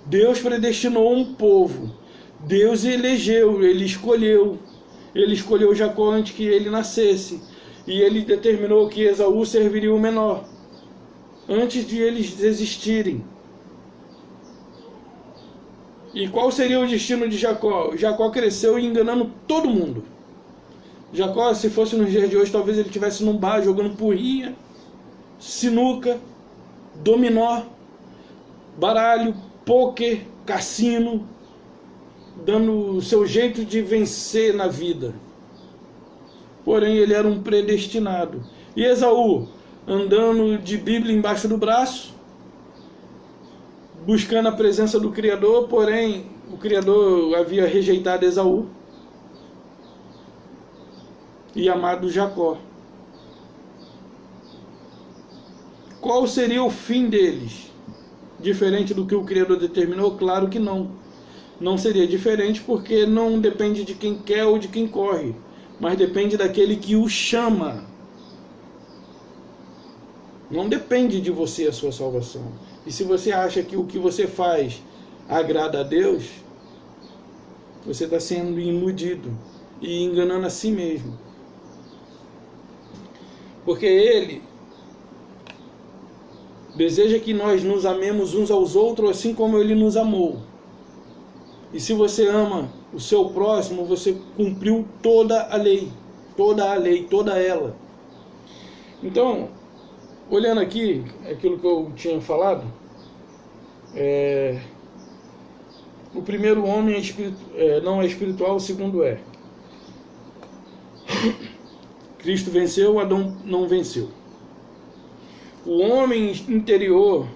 Deus predestinou um povo. Deus elegeu, ele escolheu. Ele escolheu Jacó antes que ele nascesse. E ele determinou que Esaú serviria o menor, antes de eles existirem. E qual seria o destino de Jacó? Jacó cresceu enganando todo mundo. Jacó, se fosse nos dias de hoje, talvez ele estivesse num bar jogando porrinha, sinuca, dominó, baralho, pôquer, cassino, dando o seu jeito de vencer na vida. Porém, ele era um predestinado. E Esaú, andando de Bíblia embaixo do braço, buscando a presença do Criador, porém o Criador havia rejeitado Esaú e amado Jacó. Qual seria o fim deles? Diferente do que o Criador determinou? Claro que não. Não seria diferente, porque não depende de quem quer ou de quem corre, mas depende daquele que o chama. Não depende de você a sua salvação. E se você acha que o que você faz agrada a Deus, você está sendo iludido e enganando a si mesmo. Porque Ele deseja que nós nos amemos uns aos outros assim como Ele nos amou. E se você ama o seu próximo, você cumpriu toda a lei. Toda ela. Então, olhando aqui, aquilo que eu tinha falado, O primeiro homem não é espiritual, o segundo é. Cristo venceu, Adão não venceu. O homem interior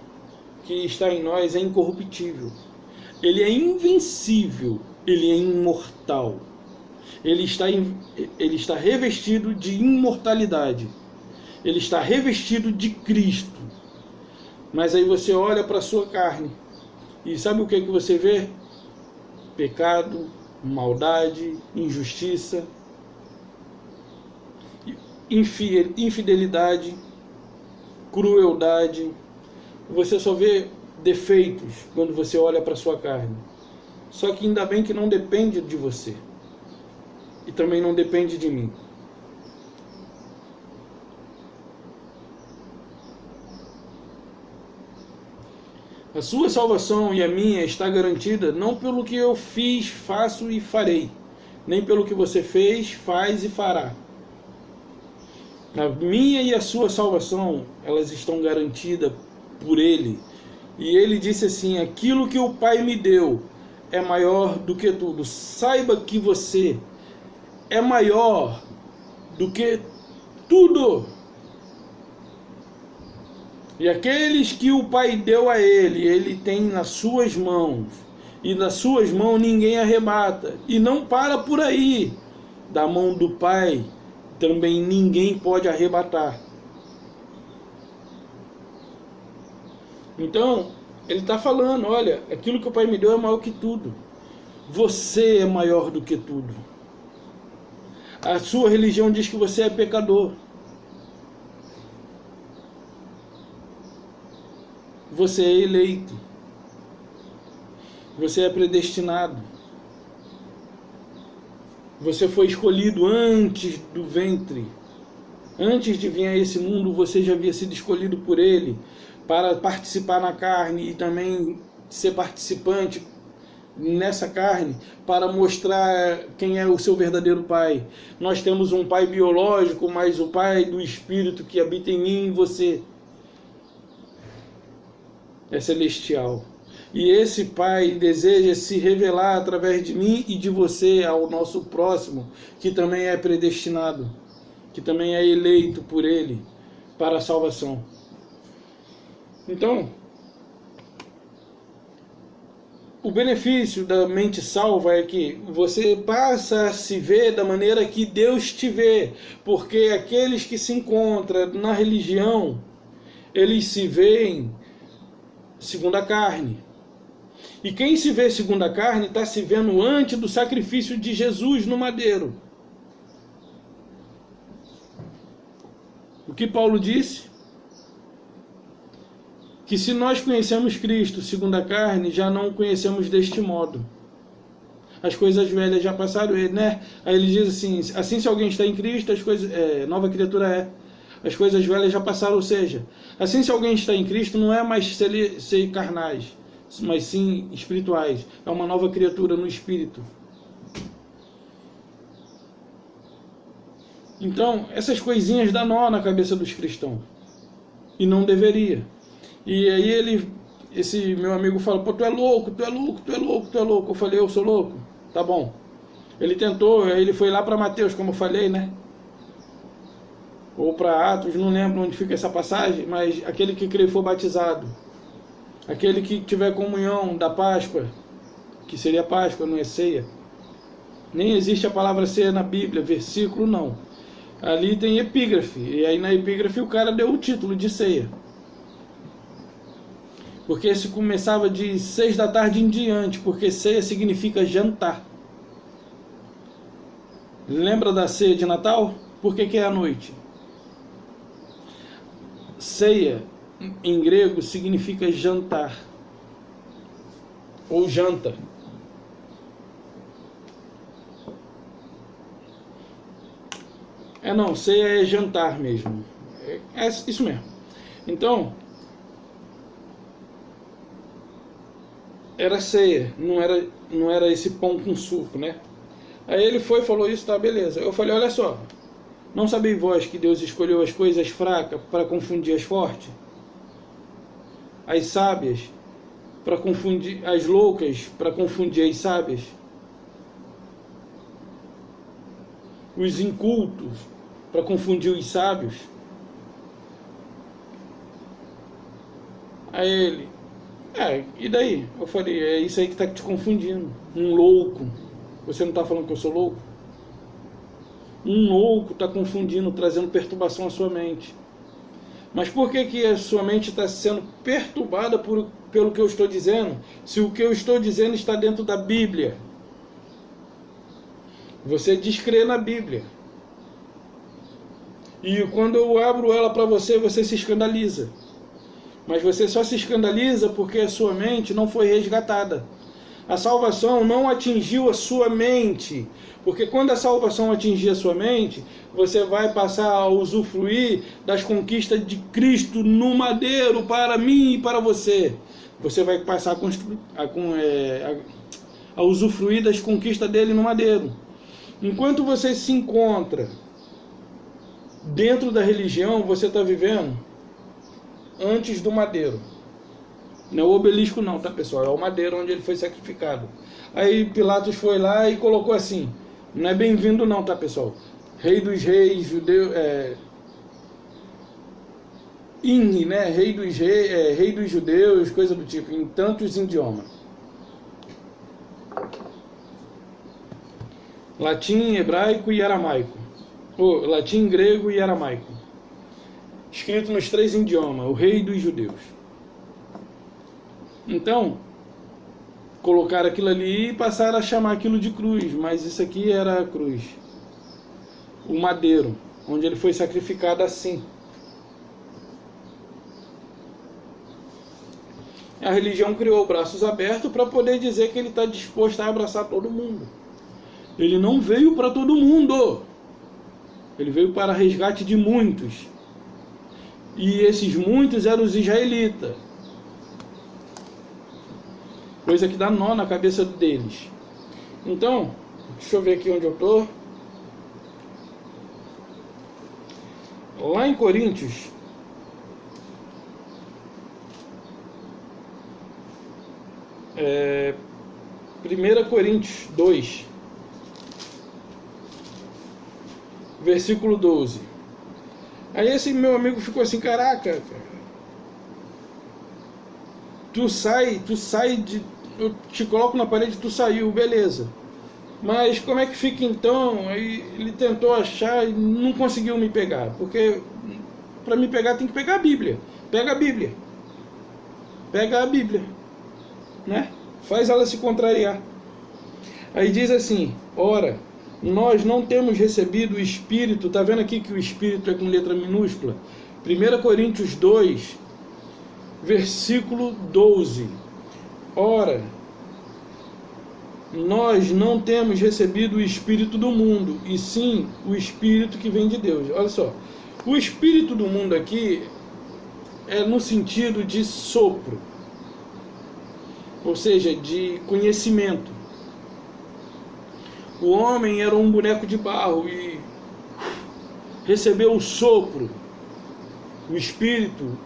que está em nós é incorruptível. Ele é invencível, ele é imortal. Ele está revestido de imortalidade. Ele está revestido de Cristo. Mas aí você olha para a sua carne e sabe o que você vê? Pecado, maldade, injustiça, infidelidade, crueldade. Você só vê defeitos quando você olha para a sua carne. Só que ainda bem que não depende de você. E também não depende de mim. A sua salvação e a minha está garantida não pelo que eu fiz, faço e farei, nem pelo que você fez, faz e fará. A minha e a sua salvação, elas estão garantidas por Ele. E Ele disse assim: aquilo que o Pai me deu é maior do que tudo. Saiba que você é maior do que tudo. E aqueles que o Pai deu a ele, ele tem nas suas mãos. E nas suas mãos ninguém arrebata. E não para por aí. Da mão do Pai também ninguém pode arrebatar. Então, ele está falando, olha, aquilo que o Pai me deu é maior que tudo. Você é maior do que tudo. A sua religião diz que você é pecador. Você é eleito. Você é predestinado. Você foi escolhido antes do ventre. Antes de vir a esse mundo, você já havia sido escolhido por Ele para participar na carne e também ser participante nessa carne para mostrar quem é o seu verdadeiro Pai. Nós temos um Pai biológico, mas o Pai do Espírito que habita em mim e em você é celestial. E esse Pai deseja se revelar através de mim e de você ao nosso próximo, que também é predestinado, que também é eleito por Ele para a salvação. Então, o benefício da mente salva é que você passa a se ver da maneira que Deus te vê, porque aqueles que se encontram na religião, eles se veem segundo a carne. E quem se vê segundo a carne está se vendo antes do sacrifício de Jesus no madeiro. O que Paulo disse? Que se nós conhecemos Cristo segundo a carne, já não o conhecemos deste modo. As coisas velhas já passaram, né? Aí ele diz assim se alguém está em Cristo, as coisas, nova criatura é. As coisas velhas já passaram, ou seja, assim se alguém está em Cristo, não é mais ser carnais, mas sim espirituais. É uma nova criatura no Espírito. Então, essas coisinhas dão nó na cabeça dos cristãos. E não deveria. E aí esse meu amigo fala: pô, tu é louco, tu é louco, tu é louco, tu é louco. Eu falei: eu sou louco? Tá bom. Ele tentou, aí ele foi lá para Mateus, como eu falei, né? Ou para Atos, não lembro onde fica essa passagem, mas aquele que crê e for batizado, aquele que tiver comunhão da Páscoa, que seria Páscoa, não é ceia. Nem existe a palavra ceia na Bíblia, versículo não. Ali tem epígrafe, e aí na epígrafe o cara deu o título de ceia. Porque se começava de 6 da tarde em diante, porque ceia significa jantar. Lembra da ceia de Natal? Por que é à noite? Ceia, em grego, significa jantar. Ou janta. Não, ceia é jantar mesmo. É isso mesmo. Então, era ceia, não era esse pão com suco, né? Aí ele foi e falou isso, tá, beleza. Eu falei: olha só, não sabeis vós que Deus escolheu as coisas fracas para confundir as fortes? As sábias para confundir as loucas, para confundir as sábias, os incultos para confundir os sábios. Aí ele, e daí? Eu falei, é isso aí que está te confundindo. Um louco, você não está falando que eu sou louco? Um louco está confundindo, trazendo perturbação à sua mente. Mas por que a sua mente está sendo perturbada pelo que eu estou dizendo, se o que eu estou dizendo está dentro da Bíblia? Você descrê na Bíblia. E quando eu abro ela para você, você se escandaliza. Mas você só se escandaliza porque a sua mente não foi resgatada. A salvação não atingiu a sua mente. Porque quando a salvação atingir a sua mente, você vai passar a usufruir das conquistas de Cristo no madeiro para mim e para você. Você vai passar a usufruir das conquistas dele no madeiro. Enquanto você se encontra dentro da religião, você está vivendo antes do madeiro. Não é o obelisco não, tá, pessoal? É o madeiro onde ele foi sacrificado. Aí Pilatos foi lá e colocou assim, não é bem-vindo não, tá, pessoal? Rei dos reis, judeu, INRI, né? Rei dos judeus, coisa do tipo, em tantos idiomas. Latim, hebraico e aramaico. Latim, grego e aramaico. Escrito nos 3 idiomas, o rei dos judeus. Então, colocaram aquilo ali e passaram a chamar aquilo de cruz, mas isso aqui era a cruz. O madeiro, onde ele foi sacrificado assim. A religião criou braços abertos para poder dizer que ele está disposto a abraçar todo mundo. Ele não veio para todo mundo. Ele veio para resgate de muitos. E esses muitos eram os israelitas. Coisa que dá nó na cabeça deles. Então, deixa eu ver aqui onde eu estou. Lá em Coríntios, é, 1 Coríntios 2, versículo 12. Aí esse meu amigo ficou assim, caraca, tu sai de... Eu te coloco na parede, tu saiu, beleza. Mas como é que fica então? Aí ele tentou achar e não conseguiu me pegar. Porque para me pegar tem que pegar a Bíblia. Pega a Bíblia. Pega a Bíblia. Né? Faz ela se contrariar. Aí diz assim, ora, nós não temos recebido o Espírito, tá vendo aqui que o Espírito é com letra minúscula? 1 Coríntios 2, versículo 12. Ora, nós não temos recebido o Espírito do mundo, e sim o Espírito que vem de Deus. Olha só, o Espírito do mundo aqui é no sentido de sopro, ou seja, de conhecimento. O homem era um boneco de barro e recebeu o sopro, o Espírito,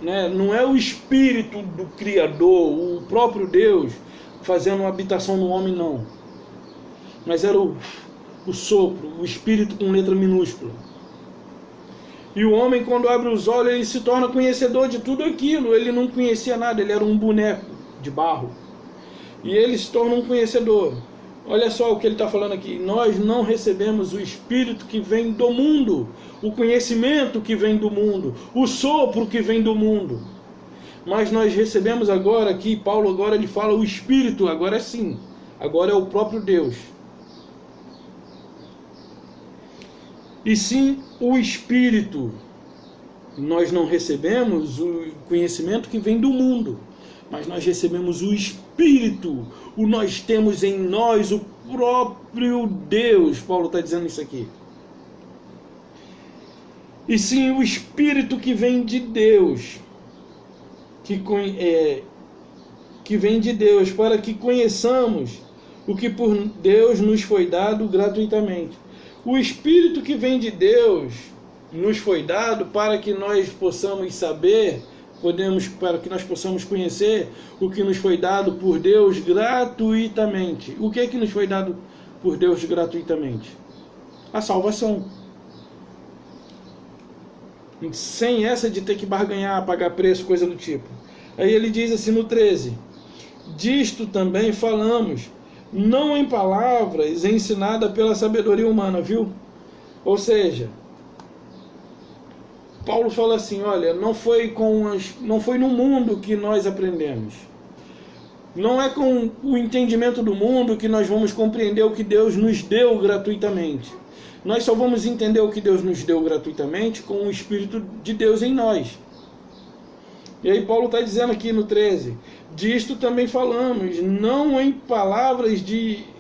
né? Não é o Espírito do Criador, o próprio Deus fazendo uma habitação no homem, não. Mas era o sopro, o Espírito com letra minúscula. E o homem, quando abre os olhos, ele se torna conhecedor de tudo aquilo. Ele não conhecia nada, ele era um boneco de barro. E ele se torna um conhecedor. Olha só o que ele está falando aqui. Nós não recebemos o Espírito que vem do mundo, o conhecimento que vem do mundo, o sopro que vem do mundo. Mas nós recebemos agora aqui, Paulo agora ele fala o Espírito, agora sim, agora é o próprio Deus. E sim o Espírito. Nós não recebemos o conhecimento que vem do mundo, mas nós recebemos o Espírito. Nós temos em nós o próprio Deus. Paulo está dizendo isso aqui. E sim o Espírito que vem de Deus, que vem de Deus, para que conheçamos o que por Deus nos foi dado gratuitamente. O Espírito que vem de Deus nos foi dado para que nós possamos saber para que nós possamos conhecer o que nos foi dado por Deus gratuitamente. O que é que nos foi dado por Deus gratuitamente? A salvação. Sem essa de ter que barganhar, pagar preço, coisa do tipo. Aí ele diz assim no 13: disto também falamos, não em palavras ensinadas pela sabedoria humana, viu? Ou seja, Paulo fala assim, olha, não foi no mundo que nós aprendemos. Não é com o entendimento do mundo que nós vamos compreender o que Deus nos deu gratuitamente. Nós só vamos entender o que Deus nos deu gratuitamente com o Espírito de Deus em nós. E aí Paulo está dizendo aqui no 13, disto também falamos, não em palavras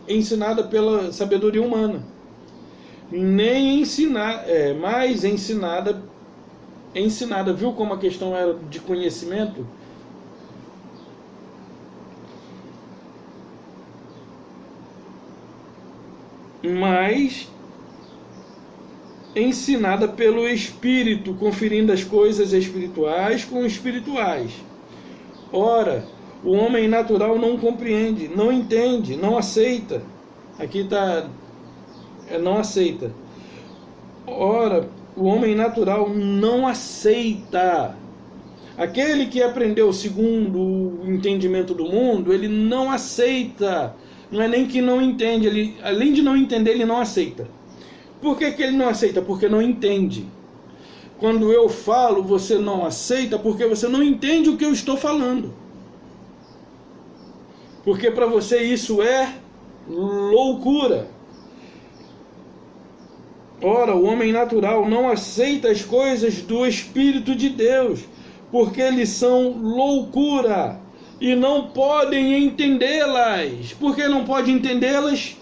ensinada pela sabedoria humana, nem mas ensinada, viu como a questão era de conhecimento? Mas ensinada pelo Espírito, conferindo as coisas espirituais com espirituais. Ora, o homem natural não compreende, não entende, não aceita. Aqui está, não aceita. Ora, o homem natural não aceita. Aquele que aprendeu segundo o entendimento do mundo, ele não aceita. Não é nem que não entende, ele, além de não entender, ele não aceita. Por que ele não aceita? Porque não entende. Quando eu falo, você não aceita porque você não entende o que eu estou falando. Porque para você isso é loucura. Ora, o homem natural não aceita as coisas do Espírito de Deus, porque eles são loucura e não podem entendê-las. Por que não pode entendê-las?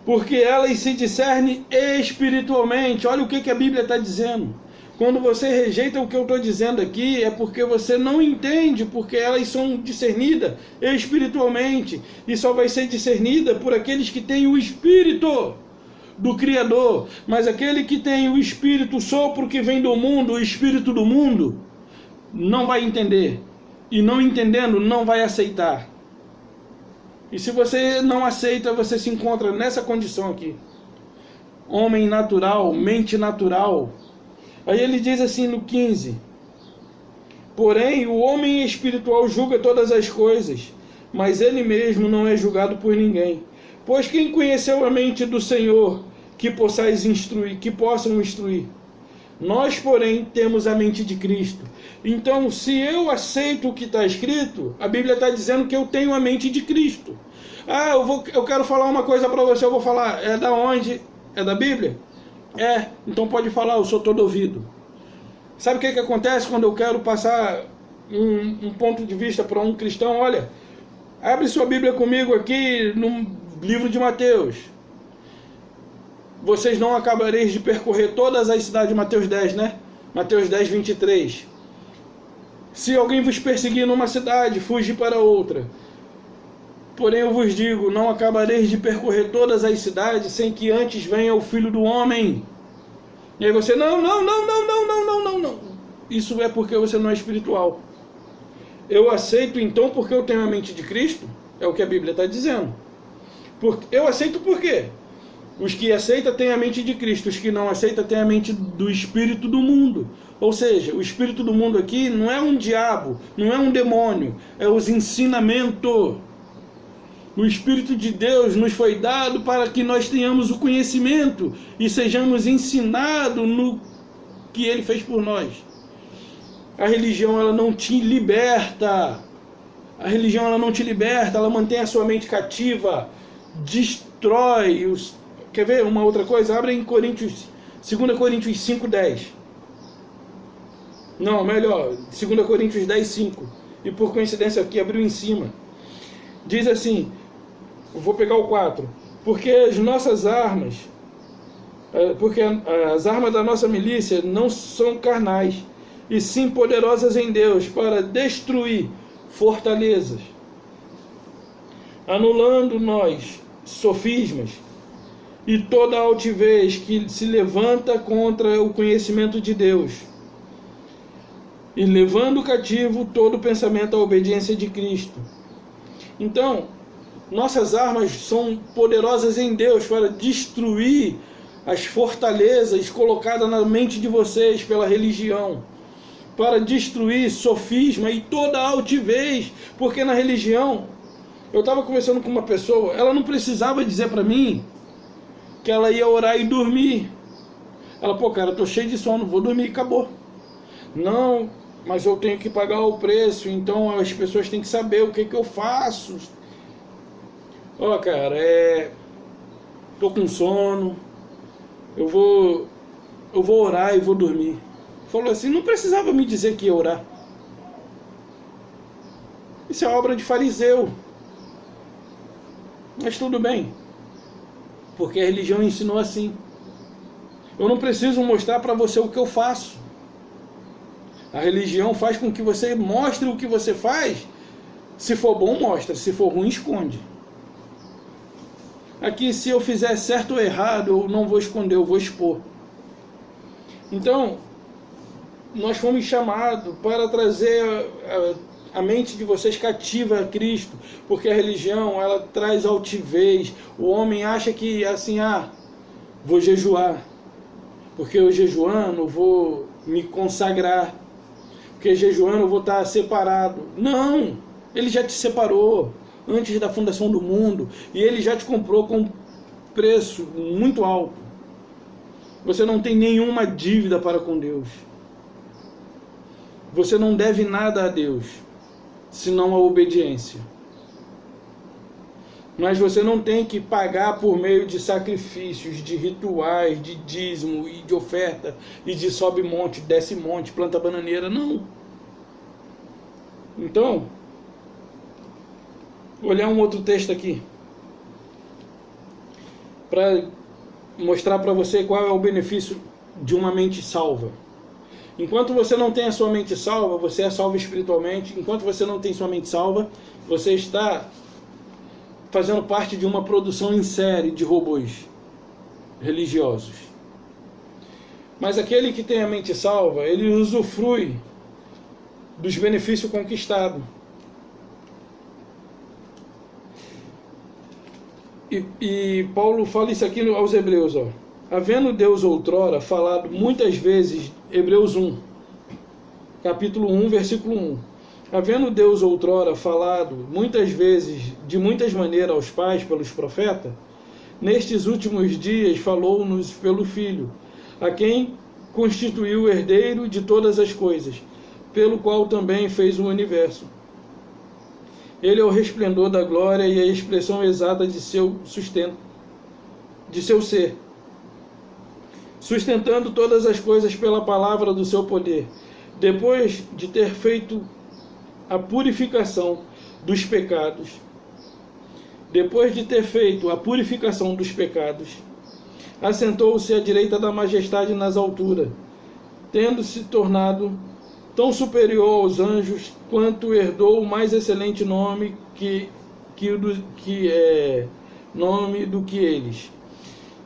Porque elas se discernem espiritualmente. Olha o que a Bíblia está dizendo. Quando você rejeita o que eu estou dizendo aqui, é porque você não entende, porque elas são discernidas espiritualmente. E só vai ser discernida por aqueles que têm o Espírito do Criador. Mas aquele que tem o Espírito, o sopro que vem do mundo, o Espírito do mundo, não vai entender. E não entendendo, não vai aceitar. E se você não aceita, você se encontra nessa condição aqui. Homem natural, mente natural. Aí ele diz assim no 15: porém, o homem espiritual julga todas as coisas, mas ele mesmo não é julgado por ninguém. Pois quem conheceu a mente do Senhor, que possam instruir? Nós, porém, temos a mente de Cristo. Então, se eu aceito o que está escrito, a Bíblia está dizendo que eu tenho a mente de Cristo. Ah, eu quero falar uma coisa para você, eu vou falar, é da onde? É da Bíblia? É, então pode falar, eu sou todo ouvido. Sabe o que acontece quando eu quero passar um ponto de vista para um cristão? Olha, abre sua Bíblia comigo aqui no livro de Mateus. Vocês não acabareis de percorrer todas as cidades de Mateus 10, né? Mateus 10, 23. Se alguém vos perseguir numa cidade, fugi para outra. Porém eu vos digo, não acabareis de percorrer todas as cidades sem que antes venha o Filho do Homem. E aí você, não. Isso é porque você não é espiritual. Eu aceito então porque eu tenho a mente de Cristo? É o que a Bíblia está dizendo. Eu aceito por quê? Os que aceitam têm a mente de Cristo, os que não aceitam têm a mente do espírito do mundo. Ou seja, o espírito do mundo aqui não é um diabo, não é um demônio, é os ensinamentos. O Espírito de Deus nos foi dado para que nós tenhamos o conhecimento e sejamos ensinados no que Ele fez por nós. A religião, ela não te liberta. A religião, ela não te liberta, ela mantém a sua mente cativa, destrói os... Quer ver uma outra coisa? Abre em 2 Coríntios 5:10. Não, melhor, 2 Coríntios 10:5. E por coincidência aqui abriu em cima. Diz assim, eu vou pegar o 4. Porque as armas da nossa milícia não são carnais, e sim poderosas em Deus para destruir fortalezas, anulando nós sofismas e toda altivez que se levanta contra o conhecimento de Deus, e levando cativo todo pensamento à obediência de Cristo. Então, nossas armas são poderosas em Deus para destruir as fortalezas colocadas na mente de vocês pela religião, para destruir sofisma e toda altivez, porque na religião, eu estava conversando com uma pessoa, ela não precisava dizer para mim que ela ia orar e dormir. Ela, pô, cara, eu tô cheio de sono, vou dormir, acabou. Não, mas eu tenho que pagar o preço, então as pessoas têm que saber o que eu faço. Ó, cara, tô com sono, eu vou orar e vou dormir. Falou assim, não precisava me dizer que ia orar. Isso é obra de fariseu. Mas tudo bem, porque a religião ensinou assim. Eu não preciso mostrar para você o que eu faço. A religião faz com que você mostre o que você faz. Se for bom, mostra. Se for ruim, esconde. Aqui, se eu fizer certo ou errado, eu não vou esconder, eu vou expor. Então, nós fomos chamados para trazer a mente de vocês cativa a Cristo, porque a religião, ela traz altivez. O homem acha que, assim, vou jejuar, porque eu jejuando vou me consagrar, porque jejuando eu vou estar separado. Não, ele já te separou antes da fundação do mundo, e ele já te comprou com preço muito alto. Você não tem nenhuma dívida para com Deus. Você não deve nada a Deus, senão a obediência. Mas você não tem que pagar por meio de sacrifícios, de rituais, de dízimo e de oferta, e de sobe monte, desce monte, planta bananeira, não. Então, vou olhar um outro texto aqui, para mostrar para você qual é o benefício de uma mente salva. Enquanto você não tem a sua mente salva, você é salvo espiritualmente. Enquanto você não tem sua mente salva, você está fazendo parte de uma produção em série de robôs religiosos. Mas aquele que tem a mente salva, ele usufrui dos benefícios conquistados. E Paulo fala isso aqui aos Hebreus, ó. Havendo Deus outrora falado muitas vezes, Hebreus 1, capítulo 1, versículo 1. Havendo Deus outrora falado muitas vezes, de muitas maneiras aos pais pelos profetas, nestes últimos dias falou-nos pelo Filho, a quem constituiu o herdeiro de todas as coisas, pelo qual também fez o universo. Ele é o resplendor da glória e a expressão exata de seu sustento, de seu ser, sustentando todas as coisas pela palavra do seu poder. Depois de ter feito a purificação dos pecados, assentou-se à direita da majestade nas alturas, tendo se tornado tão superior aos anjos, quanto herdou o mais excelente nome nome do que eles.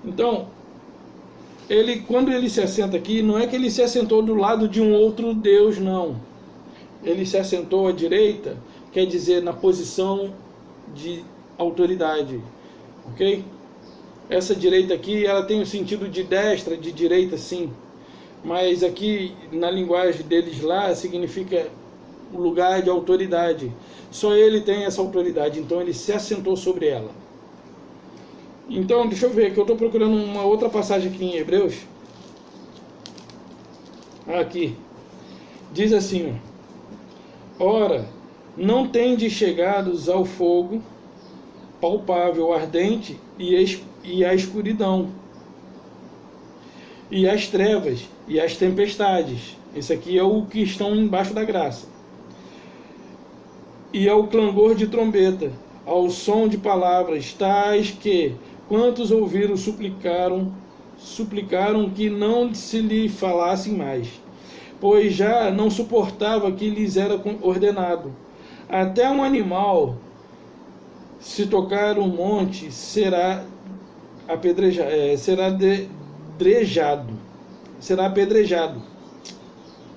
Então, quando ele se assenta aqui, não é que ele se assentou do lado de um outro Deus, não. Ele se assentou à direita, quer dizer, na posição de autoridade, ok? Essa direita aqui, ela tem o sentido de destra, de direita, sim. Mas aqui, na linguagem deles lá, significa um lugar de autoridade. Só ele tem essa autoridade, então ele se assentou sobre ela. Então, deixa eu ver, que eu estou procurando uma outra passagem aqui em Hebreus. Aqui. Diz assim, ora, não tendes chegados ao fogo palpável, ardente, e à escuridão, e às trevas, e às tempestades. Esse aqui é o que estão embaixo da graça. E ao clangor de trombeta, ao som de palavras, tais que, quantos ouviram, suplicaram que não se lhe falassem mais, pois já não suportava que lhes era ordenado. Até um animal, se tocar um monte, será apedrejado.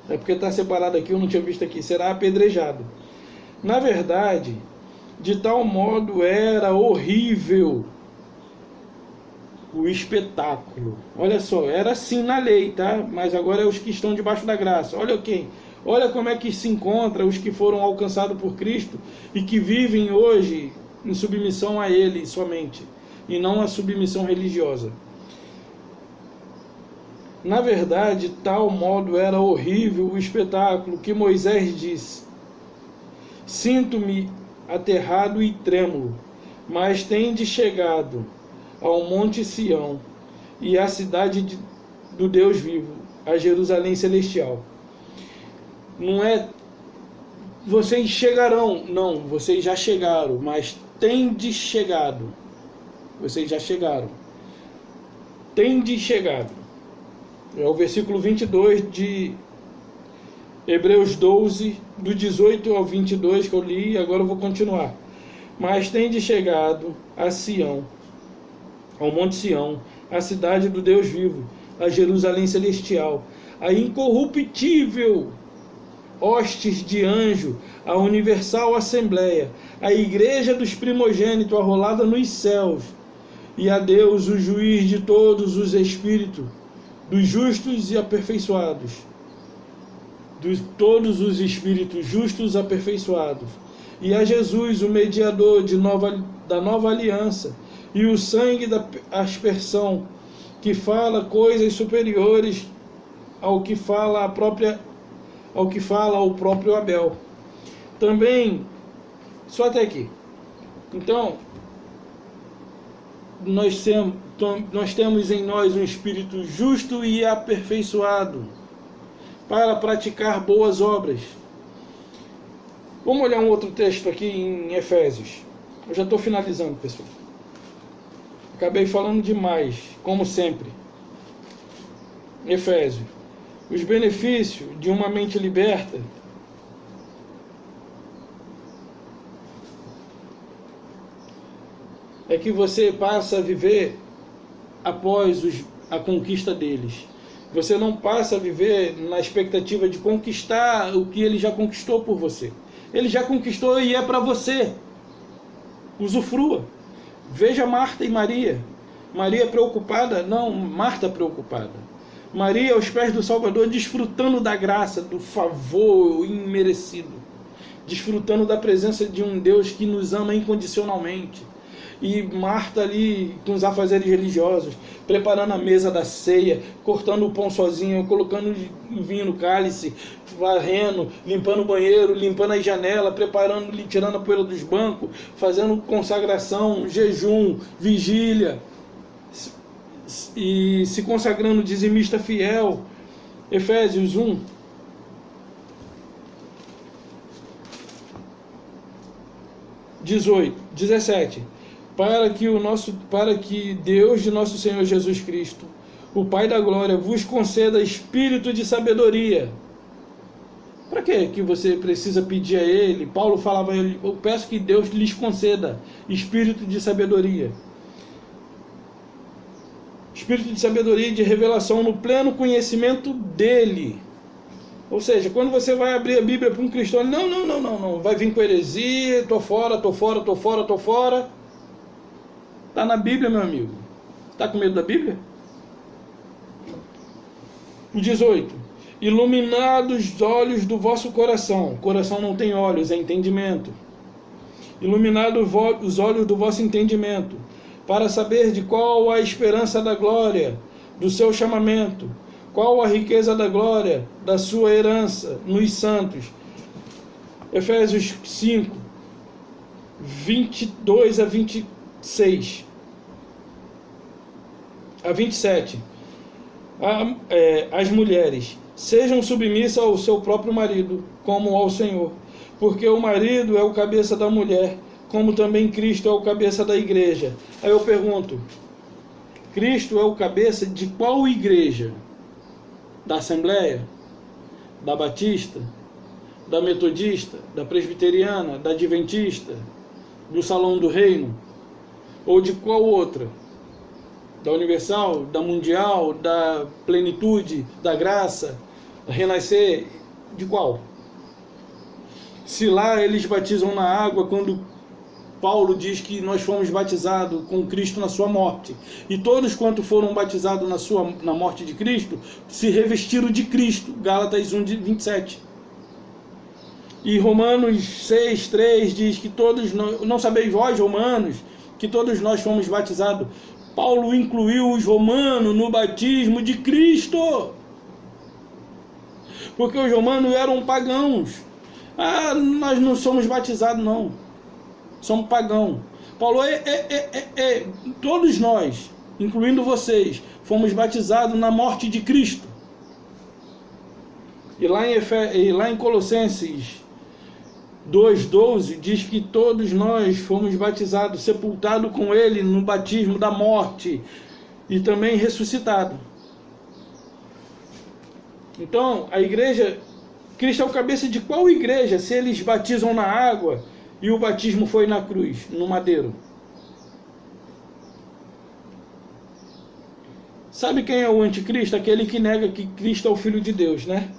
É porque está separado aqui, eu não tinha visto aqui. Será apedrejado. Na verdade, de tal modo era horrível o espetáculo. Olha só, era assim na lei, tá? Mas agora é os que estão debaixo da graça. Olha quem. Olha como é que se encontra os que foram alcançados por Cristo e que vivem hoje em submissão a Ele somente, e não a submissão religiosa. Na verdade, tal modo era horrível o espetáculo que Moisés disse: sinto-me aterrado e trêmulo, mas tende chegado ao monte Sião e à cidade do Deus vivo, a Jerusalém celestial. Não é vocês chegarão, não, vocês já chegaram, mas tende chegado. Vocês já chegaram. Tende chegado. É o versículo 22 de Hebreus 12, do 18 ao 22 que eu li, agora eu vou continuar. Mas tende chegado a Sião, ao monte Sião, a cidade do Deus vivo, a Jerusalém celestial, a incorruptível hostes de anjo, a universal assembleia, a igreja dos primogênitos arrolada nos céus, e a Deus, o juiz de todos os espíritos, dos justos e aperfeiçoados, de todos os espíritos justos aperfeiçoados, e a Jesus, o mediador da nova aliança, e o sangue da aspersão, que fala coisas superiores ao que fala o próprio Abel. Também, só até aqui. Então, nós temos em nós um espírito justo e aperfeiçoado para praticar boas obras. Vamos olhar um outro texto aqui em Efésios. Eu já estou finalizando, pessoal. Acabei falando demais, como sempre. Efésios. Os benefícios de uma mente liberta é que você passa a viver após a conquista deles. Você não passa a viver na expectativa de conquistar o que ele já conquistou por você. Ele já conquistou e é para você. Usufrua. Veja Marta e Maria. Maria preocupada? Não, Marta preocupada. Maria aos pés do Salvador, desfrutando da graça, do favor imerecido, desfrutando da presença de um Deus que nos ama incondicionalmente. E Marta ali com os afazeres religiosos, preparando a mesa da ceia, cortando o pão sozinha, colocando o vinho no cálice, varrendo, limpando o banheiro, limpando a janela, preparando, tirando a poeira dos bancos, fazendo consagração, jejum, vigília, e se consagrando dizimista fiel. Efésios 1. (18, 17) para que Deus de nosso Senhor Jesus Cristo, o Pai da glória, vos conceda espírito de sabedoria. Para que você precisa pedir a Ele? Paulo falava a Ele: eu peço que Deus lhes conceda espírito de sabedoria. Espírito de sabedoria e de revelação no pleno conhecimento dEle. Ou seja, quando você vai abrir a Bíblia para um cristão, não, vai vir com heresia, tô fora. Está na Bíblia, meu amigo. Está com medo da Bíblia? O 18. Iluminados os olhos do vosso coração. Coração não tem olhos, é entendimento. Iluminados os olhos do vosso entendimento, para saber de qual a esperança da glória do seu chamamento, qual a riqueza da glória da sua herança nos santos. Efésios 5, 22 a 26. A 27. As mulheres sejam submissas ao seu próprio marido, como ao Senhor, porque o marido é o cabeça da mulher, como também Cristo é o cabeça da igreja. Aí eu pergunto, Cristo é o cabeça de qual igreja? Da Assembleia? Da Batista? Da Metodista? Da Presbiteriana? Da Adventista? Do Salão do Reino? Ou de qual outra? Da Universal? Da Mundial? Da Plenitude? Da Graça? Da Renascer? de qual? Se lá eles batizam na água, quando Paulo diz que nós fomos batizados com Cristo na sua morte, e todos quanto foram batizados na morte de Cristo, se revestiram de Cristo, Gálatas 1:27. E Romanos 6:3 diz que todos nós, não sabeis vós, romanos, que todos nós fomos batizados. Paulo incluiu os romanos no batismo de Cristo, porque os romanos eram pagãos. Nós não somos batizados, não. Somos pagãos. Paulo, todos nós, incluindo vocês, fomos batizados na morte de Cristo. E lá em Colossenses 2:12 diz que todos nós fomos batizados, sepultados com Ele no batismo da morte e também ressuscitados. Então, a igreja, Cristo é o cabeça de qual igreja, se eles batizam na água e o batismo foi na cruz, no madeiro? Sabe quem é o anticristo? Aquele que nega que Cristo é o Filho de Deus, né?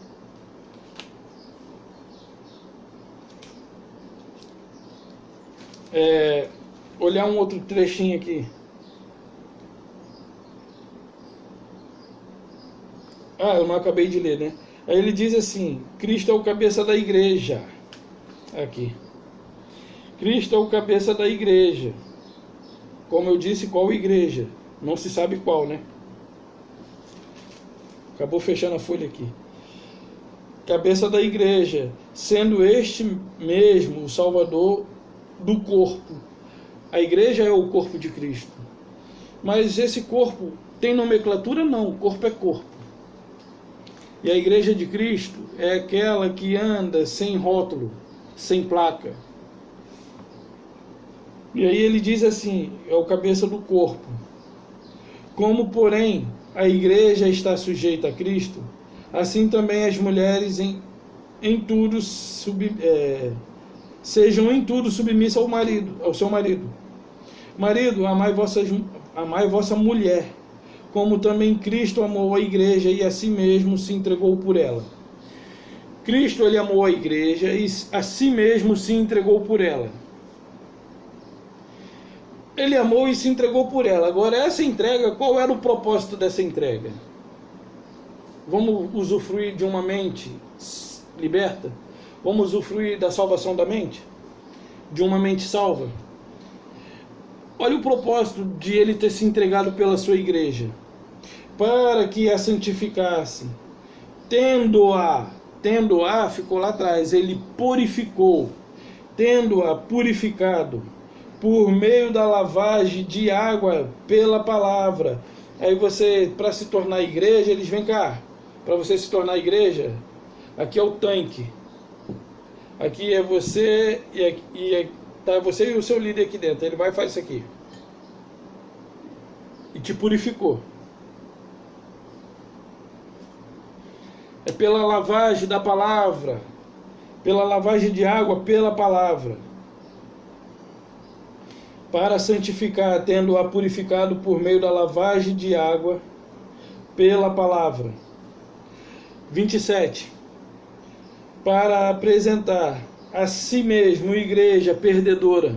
Olhar um outro trechinho aqui. Eu não acabei de ler, né? Aí ele diz assim: Cristo é o cabeça da igreja. Aqui. Cristo é o cabeça da igreja. Como eu disse, qual igreja? Não se sabe qual, né? Acabou fechando a folha aqui. Cabeça da igreja, sendo este mesmo o Salvador do corpo. A igreja é o corpo de Cristo. Mas esse corpo tem nomenclatura? Não, corpo é corpo. E a igreja de Cristo é aquela que anda sem rótulo, sem placa. E aí ele diz assim, é o cabeça do corpo. Como, porém, a igreja está sujeita a Cristo, assim também as mulheres em tudo sejam em tudo submissas ao seu marido. Marido, amai vossa mulher, como também Cristo amou a igreja e a si mesmo se entregou por ela. Cristo, ele amou a igreja e a si mesmo se entregou por ela. Ele amou e se entregou por ela. Agora, essa entrega, qual era o propósito dessa entrega? Vamos usufruir de uma mente liberta? Vamos usufruir da salvação da mente? De uma mente salva? Olha o propósito de ele ter se entregado pela sua igreja. Para que a santificasse. Tendo-a, ficou lá atrás, ele purificou. Tendo-a purificado por meio da lavagem de água pela palavra. Aí você, para se tornar igreja, eles vêm cá. Para você se tornar igreja, aqui é o tanque. Aqui é você tá você e o seu líder aqui dentro. Ele vai fazer isso aqui. E te purificou. É pela lavagem da palavra. Pela lavagem de água pela palavra. Para santificar, tendo-a purificado por meio da lavagem de água pela palavra. 27. Para apresentar a si mesmo igreja perdedora,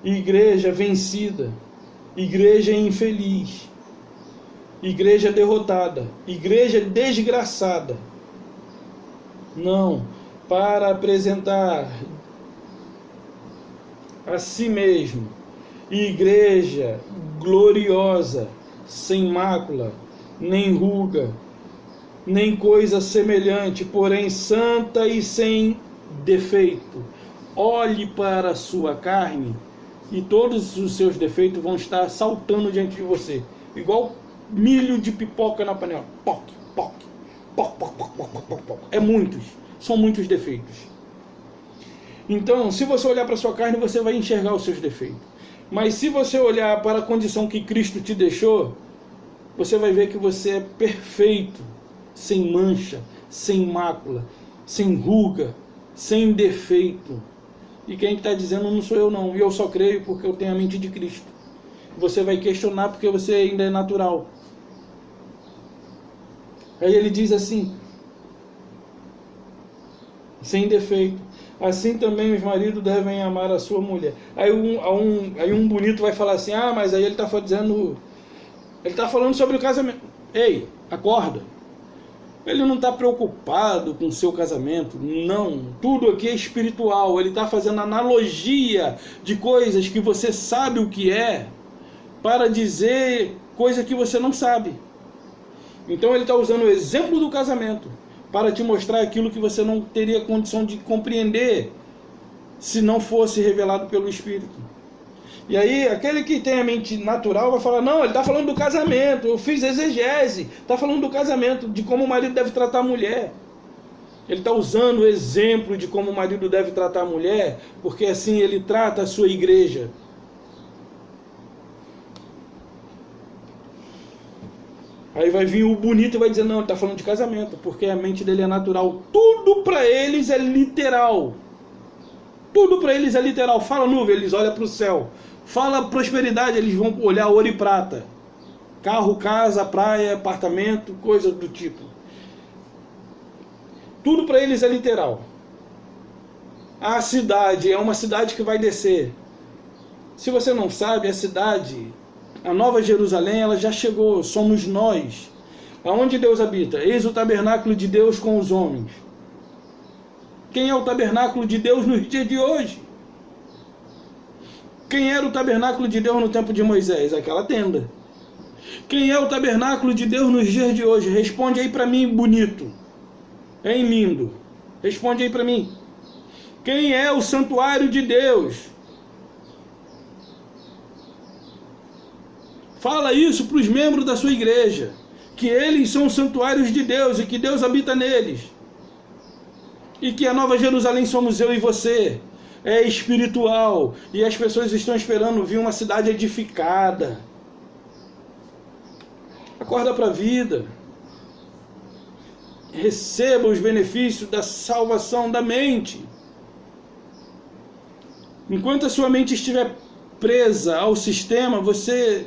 igreja vencida, igreja infeliz, igreja derrotada, igreja desgraçada. Não, para apresentar a si mesmo igreja gloriosa, sem mácula, nem ruga, nem coisa semelhante, porém santa e sem defeito. Olhe para a sua carne e todos os seus defeitos vão estar saltando diante de você, igual milho de pipoca na panela. Poc, poc, poc, poc, poc, poc, poc, poc. São muitos defeitos. Então, se você olhar para a sua carne, você vai enxergar os seus defeitos. Mas se você olhar para a condição que Cristo te deixou, você vai ver que você é perfeito, sem mancha, sem mácula, sem ruga, sem defeito. E quem está dizendo não sou eu não, e eu só creio porque eu tenho a mente de Cristo. Você vai questionar porque você ainda é natural. Aí ele diz assim: sem defeito. Assim também os maridos devem amar a sua mulher. Aí um bonito vai falar assim, ah, mas aí ele está dizendo, ele está falando sobre o casamento. Ei, acorda. Ele não está preocupado com o seu casamento, não. Tudo aqui é espiritual. Ele está fazendo analogia de coisas que você sabe o que é, para dizer coisa que você não sabe. Então ele está usando o exemplo do casamento para te mostrar aquilo que você não teria condição de compreender se não fosse revelado pelo Espírito. E aí, aquele que tem a mente natural vai falar, não, ele está falando do casamento, eu fiz exegese, está falando do casamento, de como o marido deve tratar a mulher. Ele está usando o exemplo de como o marido deve tratar a mulher, porque assim ele trata a sua igreja. Aí vai vir o bonito e vai dizer, não, ele está falando de casamento, porque a mente dele é natural. Tudo para eles é literal. Tudo para eles é literal. Fala nuvem, eles olham para o céu. Fala prosperidade, eles vão olhar ouro e prata. Carro, casa, praia, apartamento, coisa do tipo. Tudo para eles é literal. A cidade é uma cidade que vai descer. Se você não sabe, a cidade, a Nova Jerusalém, ela já chegou, somos nós. Aonde Deus habita? Eis o tabernáculo de Deus com os homens. Quem é o tabernáculo de Deus nos dias de hoje? Quem era o tabernáculo de Deus no tempo de Moisés? Aquela tenda. Quem é o tabernáculo de Deus nos dias de hoje? Responde aí para mim, bonito. Hein, lindo? Responde aí para mim. Quem é o santuário de Deus? Fala isso para os membros da sua igreja. Que eles são santuários de Deus e que Deus habita neles. E que a Nova Jerusalém somos eu e você. É espiritual. E as pessoas estão esperando vir uma cidade edificada. Acorda para a vida. Receba os benefícios da salvação da mente. Enquanto a sua mente estiver presa ao sistema, você...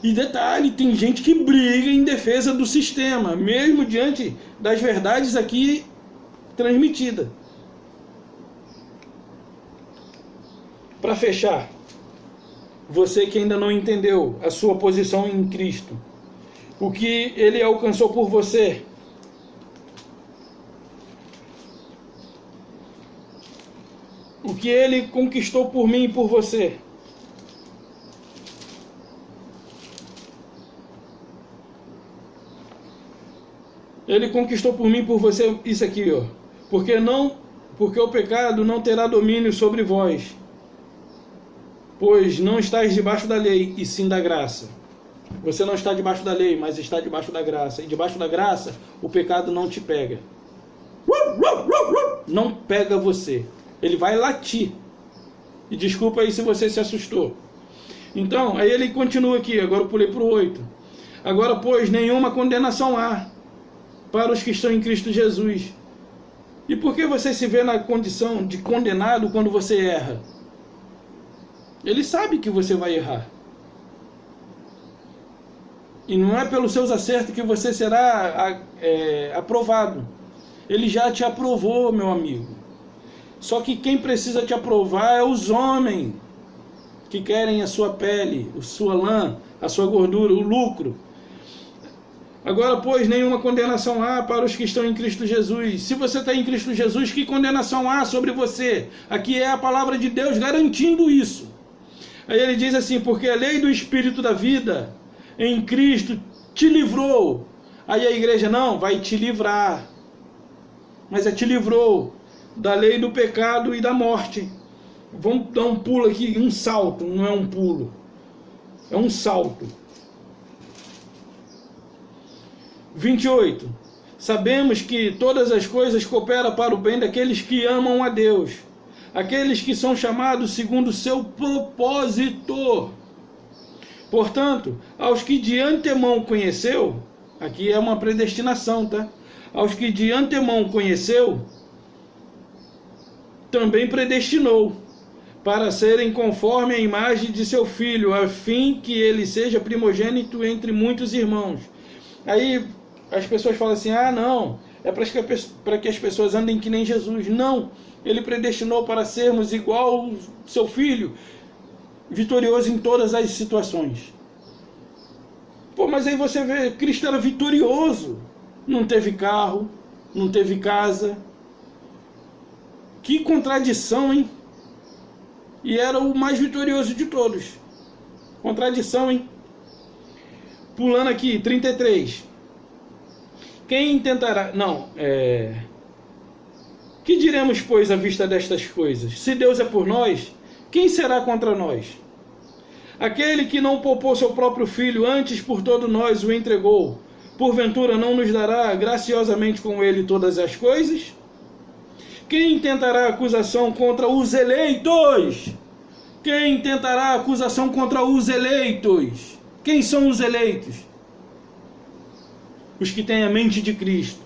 E detalhe, tem gente que briga em defesa do sistema, mesmo diante das verdades aqui transmitidas. Para fechar, você que ainda não entendeu a sua posição em Cristo, o que Ele alcançou por você, o que Ele conquistou por mim e por você. Ele conquistou por mim e por você isso aqui, ó. Porque o pecado não terá domínio sobre vós, pois não estáis debaixo da lei, e sim da graça. Você não está debaixo da lei, mas está debaixo da graça. E debaixo da graça, o pecado não te pega. Não pega você. Ele vai latir. E desculpa aí se você se assustou. Então, aí ele continua aqui. Agora eu pulei para o 8. Agora, pois, nenhuma condenação há para os que estão em Cristo Jesus. E por que você se vê na condição de condenado quando você erra? Ele sabe que você vai errar. E não é pelos seus acertos que você será aprovado. Ele já te aprovou, meu amigo. Só que quem precisa te aprovar é os homens que querem a sua pele, a sua lã, a sua gordura, o lucro. Agora, pois, nenhuma condenação há para os que estão em Cristo Jesus. Se você está em Cristo Jesus, que condenação há sobre você? Aqui é a palavra de Deus garantindo isso. Aí ele diz assim, porque a lei do Espírito da vida em Cristo te livrou. Aí a igreja, não, vai te livrar. Mas te livrou da lei do pecado e da morte. Vamos dar um pulo aqui, um salto, não é um pulo. É um salto. 28. Sabemos que todas as coisas cooperam para o bem daqueles que amam a Deus, aqueles que são chamados segundo o seu propósito. Portanto, aos que de antemão conheceu, aqui é uma predestinação, tá? Aos que de antemão conheceu, também predestinou, para serem conforme a imagem de seu Filho, a fim que ele seja primogênito entre muitos irmãos. Aí as pessoas falam assim, ah não, é para que as pessoas andem que nem Jesus. Não, ele predestinou para sermos igual ao seu Filho, vitorioso em todas as situações. Pô, mas aí você vê, Cristo era vitorioso, não teve carro, não teve casa. Que contradição, hein? E era o mais vitorioso de todos. Contradição, hein? Pulando aqui, 33. Quem tentará... Que diremos, pois, à vista destas coisas? Se Deus é por nós, quem será contra nós? Aquele que não poupou seu próprio Filho, antes por todos nós o entregou, porventura não nos dará graciosamente com ele todas as coisas? Quem tentará acusação contra os eleitos? Quem tentará acusação contra os eleitos? Quem são os eleitos? Os que têm a mente de Cristo.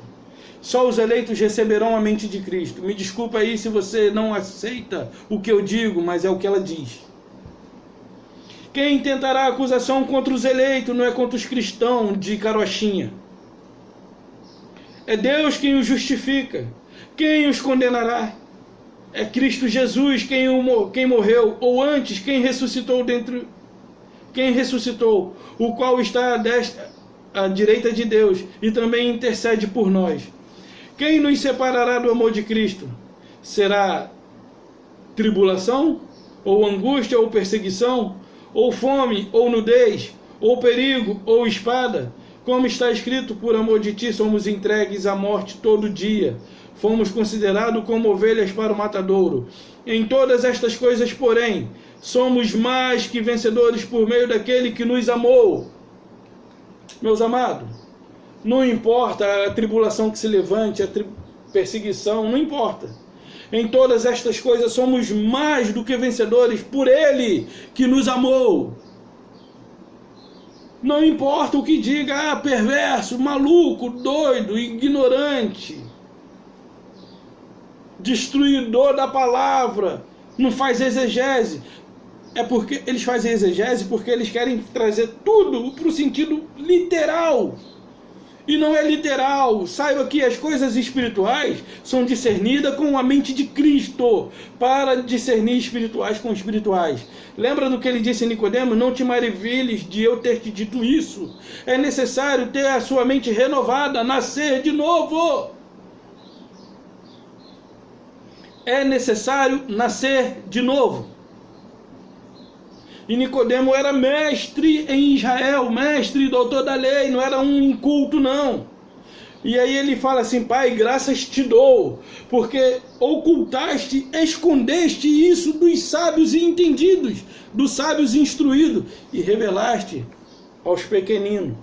Só os eleitos receberão a mente de Cristo. Me desculpa aí se você não aceita o que eu digo, mas é o que ela diz. Quem tentará acusação contra os eleitos, não é contra os cristãos de carochinha. É Deus quem os justifica. Quem os condenará? É Cristo Jesus quem morreu, ou antes, quem ressuscitou, o qual está à direita de Deus e também intercede por nós. Quem nos separará do amor de Cristo? Será tribulação, ou angústia, ou perseguição, ou fome, ou nudez, ou perigo, ou espada? Como está escrito, por amor de ti somos entregues à morte todo dia. Fomos considerados como ovelhas para o matadouro. Em todas estas coisas, porém, somos mais que vencedores por meio daquele que nos amou. Meus amados, não importa a tribulação que se levante, a perseguição, não importa. Em todas estas coisas somos mais do que vencedores por ele que nos amou. Não importa o que diga, perverso, maluco, doido, ignorante, destruidor da palavra, não faz exegese. É porque eles fazem exegese porque eles querem trazer tudo para o sentido literal. E não é literal. Saiba que as coisas espirituais são discernidas com a mente de Cristo, para discernir espirituais com espirituais. Lembra do que ele disse a Nicodemo? Não te maravilhes de eu ter te dito isso. É necessário ter a sua mente renovada, nascer de novo. É necessário nascer de novo. E Nicodemo era mestre em Israel, mestre, doutor da lei, não era um inculto não. E aí ele fala assim: Pai, graças te dou, porque ocultaste, escondeste isso dos sábios e entendidos, dos sábios instruídos, e revelaste aos pequeninos,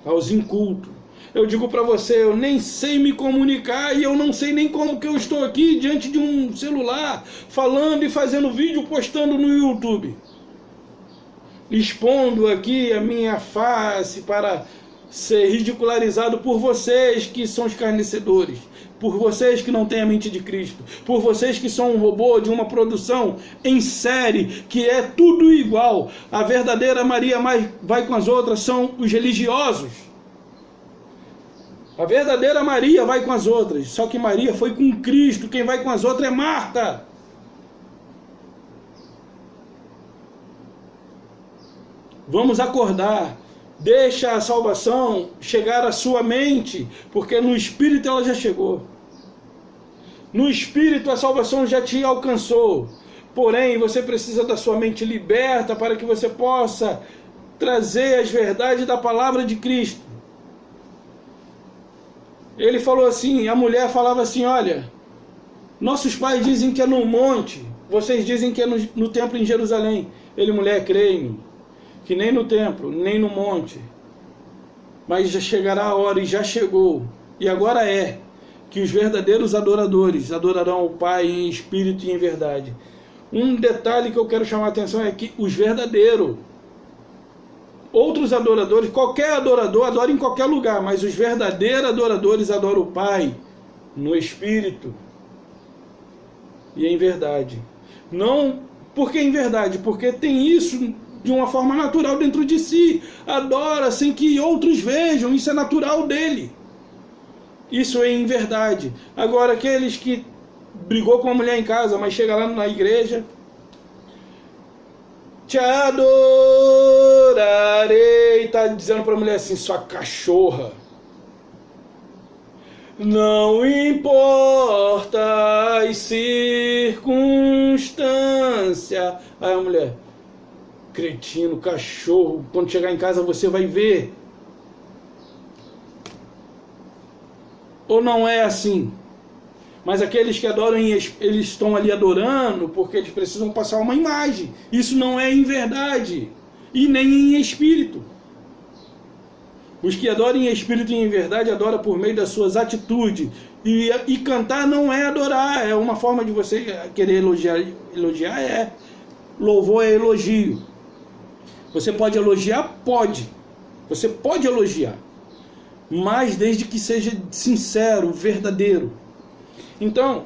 aos incultos. Eu digo para você, eu nem sei me comunicar e eu não sei nem como que eu estou aqui diante de um celular, falando e fazendo vídeo, postando no YouTube. Expondo aqui a minha face para ser ridicularizado por vocês que são escarnecedores, por vocês que não têm a mente de Cristo, por vocês que são um robô de uma produção em série, que é tudo igual. A verdadeira Maria vai com as outras são os religiosos. A verdadeira Maria vai com as outras, só que Maria foi com Cristo, quem vai com as outras é Marta. Vamos acordar, deixa a salvação chegar à sua mente, porque no Espírito ela já chegou. No Espírito a salvação já te alcançou, porém você precisa da sua mente liberta para que você possa trazer as verdades da palavra de Cristo. Ele falou assim, a mulher falava assim: olha, nossos pais dizem que é no monte, vocês dizem que é no templo em Jerusalém. Ele: mulher, creia-me, que nem no templo, nem no monte, mas já chegará a hora, e já chegou, e agora é, que os verdadeiros adoradores adorarão o Pai em espírito e em verdade. Um detalhe que eu quero chamar a atenção é que os verdadeiros, outros adoradores, qualquer adorador adora em qualquer lugar, mas os verdadeiros adoradores adoram o Pai no Espírito e em verdade. Não porque em verdade, porque tem isso de uma forma natural dentro de si. Adora sem que outros vejam, isso é natural dele. Isso é em verdade. Agora, aqueles que brigou com a mulher em casa, mas chega lá na igreja, te adorarei, está dizendo para a mulher assim, sua cachorra. Não importa as circunstâncias. Aí a mulher, cretino, cachorro, quando chegar em casa você vai ver. Ou não é assim? Mas aqueles que adoram, eles estão ali adorando porque eles precisam passar uma imagem. Isso não é em verdade e nem em espírito. Os que adoram em espírito e em verdade adoram por meio das suas atitudes. E cantar não é adorar, é uma forma de você querer elogiar. Elogiar é louvor, é elogio. Você pode elogiar? Pode. Você pode elogiar. Mas desde que seja sincero, verdadeiro. Então,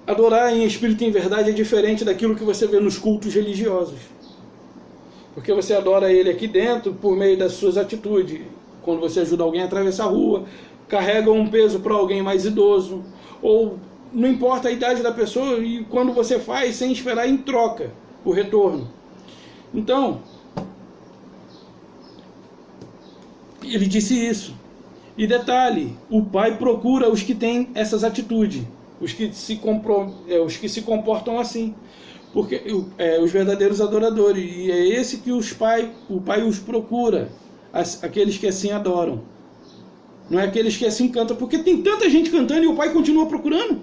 adorar em espírito e em verdade é diferente daquilo que você vê nos cultos religiosos. Porque você adora ele aqui dentro por meio das suas atitudes. Quando você ajuda alguém a atravessar a rua, carrega um peso para alguém mais idoso, ou não importa a idade da pessoa, e quando você faz sem esperar em troca o retorno. Então, ele disse isso. E detalhe, o Pai procura os que têm essas atitudes, os que se comportam assim. Porque os verdadeiros adoradores, e é esse que o Pai os procura, aqueles que assim adoram. Não é aqueles que assim cantam, porque tem tanta gente cantando e o Pai continua procurando.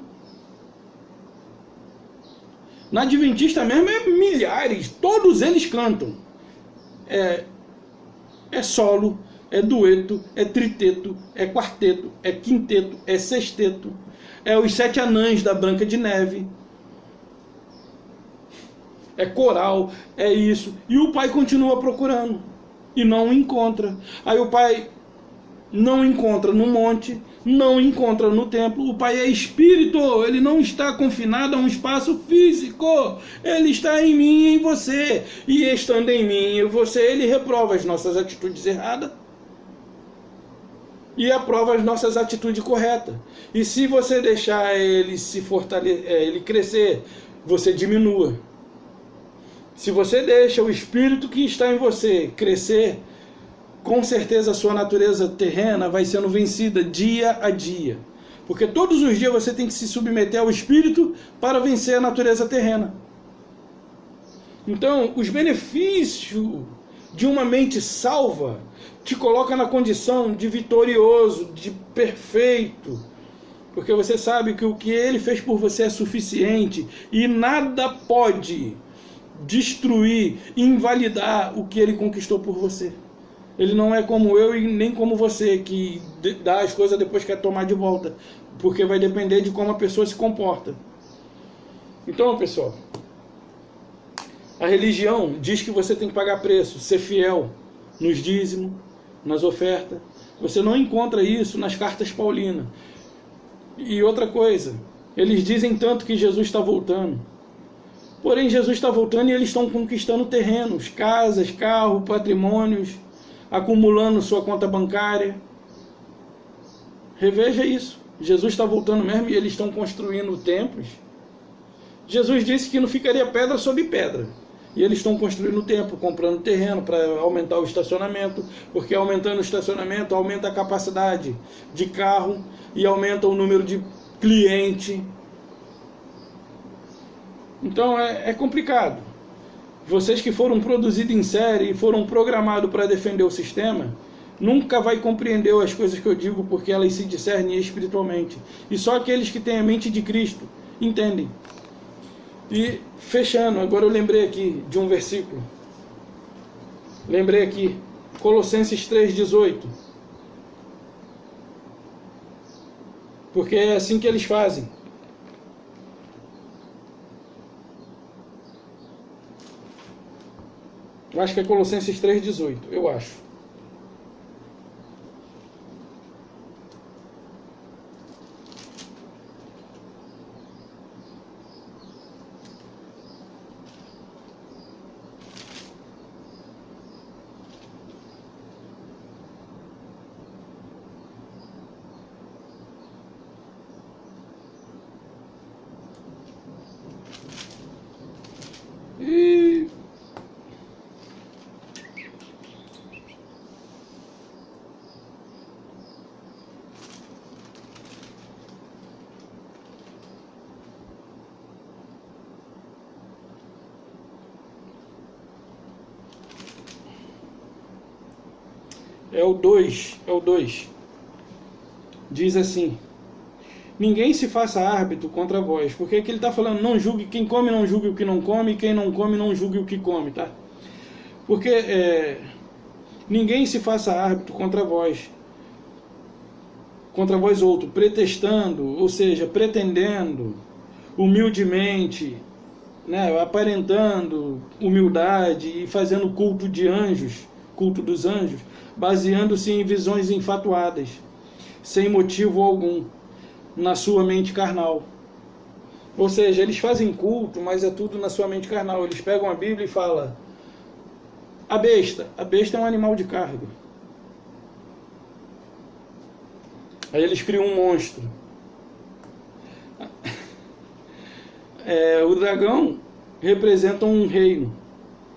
Na Adventista mesmo é milhares, todos eles cantam. É solo, é dueto, é triteto, é quarteto, é quinteto, é sexteto, é os 7 anãs da Branca de Neve. É coral, é isso. E o Pai continua procurando e não encontra. Aí o Pai não encontra no monte, não encontra no templo. O Pai é espírito, ele não está confinado a um espaço físico. Ele está em mim e em você. E estando em mim e em você, ele reprova as nossas atitudes erradas e aprova as nossas atitudes corretas. E se você deixar ele se fortalecer, ele crescer, você diminua. Se você deixa o espírito que está em você crescer, com certeza a sua natureza terrena vai sendo vencida dia a dia. Porque todos os dias você tem que se submeter ao espírito para vencer a natureza terrena. Então, os benefícios de uma mente salva te coloca na condição de vitorioso, de perfeito. Porque você sabe que o que ele fez por você é suficiente e nada pode destruir, invalidar o que ele conquistou por você. Ele não é como eu e nem como você, que dá as coisas depois quer tomar de volta, porque vai depender de como a pessoa se comporta. Então, pessoal, a religião diz que você tem que pagar preço, ser fiel nos dízimos, nas ofertas. Você não encontra isso nas cartas paulinas. E outra coisa, eles dizem tanto que Jesus está voltando. Porém, Jesus está voltando e eles estão conquistando terrenos, casas, carros, patrimônios, acumulando sua conta bancária. Reveja isso. Jesus está voltando mesmo e eles estão construindo templos. Jesus disse que não ficaria pedra sobre pedra. E eles estão construindo templo, comprando terreno para aumentar o estacionamento, porque aumentando o estacionamento aumenta a capacidade de carro e aumenta o número de cliente. Então é complicado. Vocês que foram produzidos em série e foram programados para defender o sistema, nunca vai compreender as coisas que eu digo, porque elas se discernem espiritualmente. E só aqueles que têm a mente de Cristo entendem. E fechando, agora eu lembrei aqui de um versículo. Lembrei aqui, Colossenses 3,18. Porque é assim que eles fazem. Eu acho que é Colossenses 3,18, eu acho. É o 2. Diz assim: ninguém se faça árbitro contra vós. Porque aqui ele está falando, não julgue quem come, não julgue o que não come, e quem não come, não julgue o que come, tá? Porque ninguém se faça árbitro contra vós outro, pretextando, ou seja, pretendendo, humildemente, né, aparentando humildade e fazendo culto de anjos, culto dos anjos, baseando-se em visões enfatuadas, sem motivo algum, na sua mente carnal. Ou seja, eles fazem culto, mas é tudo na sua mente carnal. Eles pegam a Bíblia e falam: a besta é um animal de carga. Aí eles criam um monstro. O dragão representa um reino.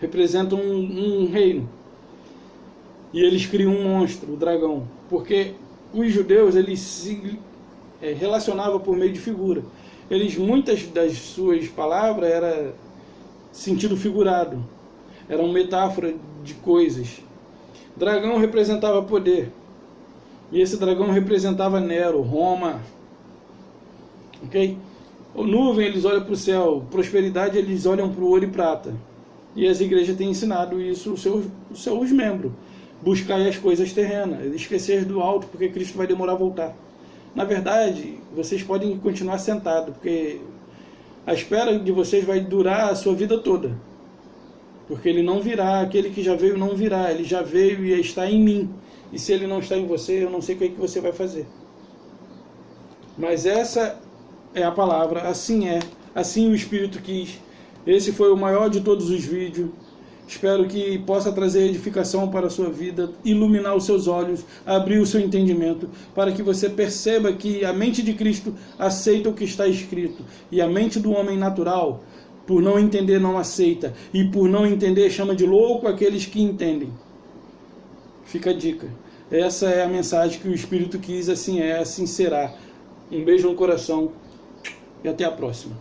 Representa um reino. E eles criam um monstro, o dragão. Porque os judeus, eles se relacionavam por meio de figura. Muitas das suas palavras eram sentido figurado. Eram metáfora de coisas. Dragão representava poder. E esse dragão representava Nero, Roma. Ok? O nuvem, eles olham para o céu. Prosperidade, eles olham para o ouro e prata. E as igrejas têm ensinado isso aos seus membros. Buscar as coisas terrenas. Esquecer do alto, porque Cristo vai demorar a voltar. Na verdade, vocês podem continuar sentados, porque a espera de vocês vai durar a sua vida toda. Porque ele não virá, aquele que já veio não virá. Ele já veio e está em mim. E se ele não está em você, eu não sei o que você vai fazer. Mas essa é a palavra, assim o Espírito quis. Esse foi o maior de todos os vídeos. Espero que possa trazer edificação para a sua vida, iluminar os seus olhos, abrir o seu entendimento, para que você perceba que a mente de Cristo aceita o que está escrito. E a mente do homem natural, por não entender, não aceita. E por não entender, chama de louco aqueles que entendem. Fica a dica. Essa é a mensagem que o Espírito quis, assim será. Um beijo no coração e até a próxima.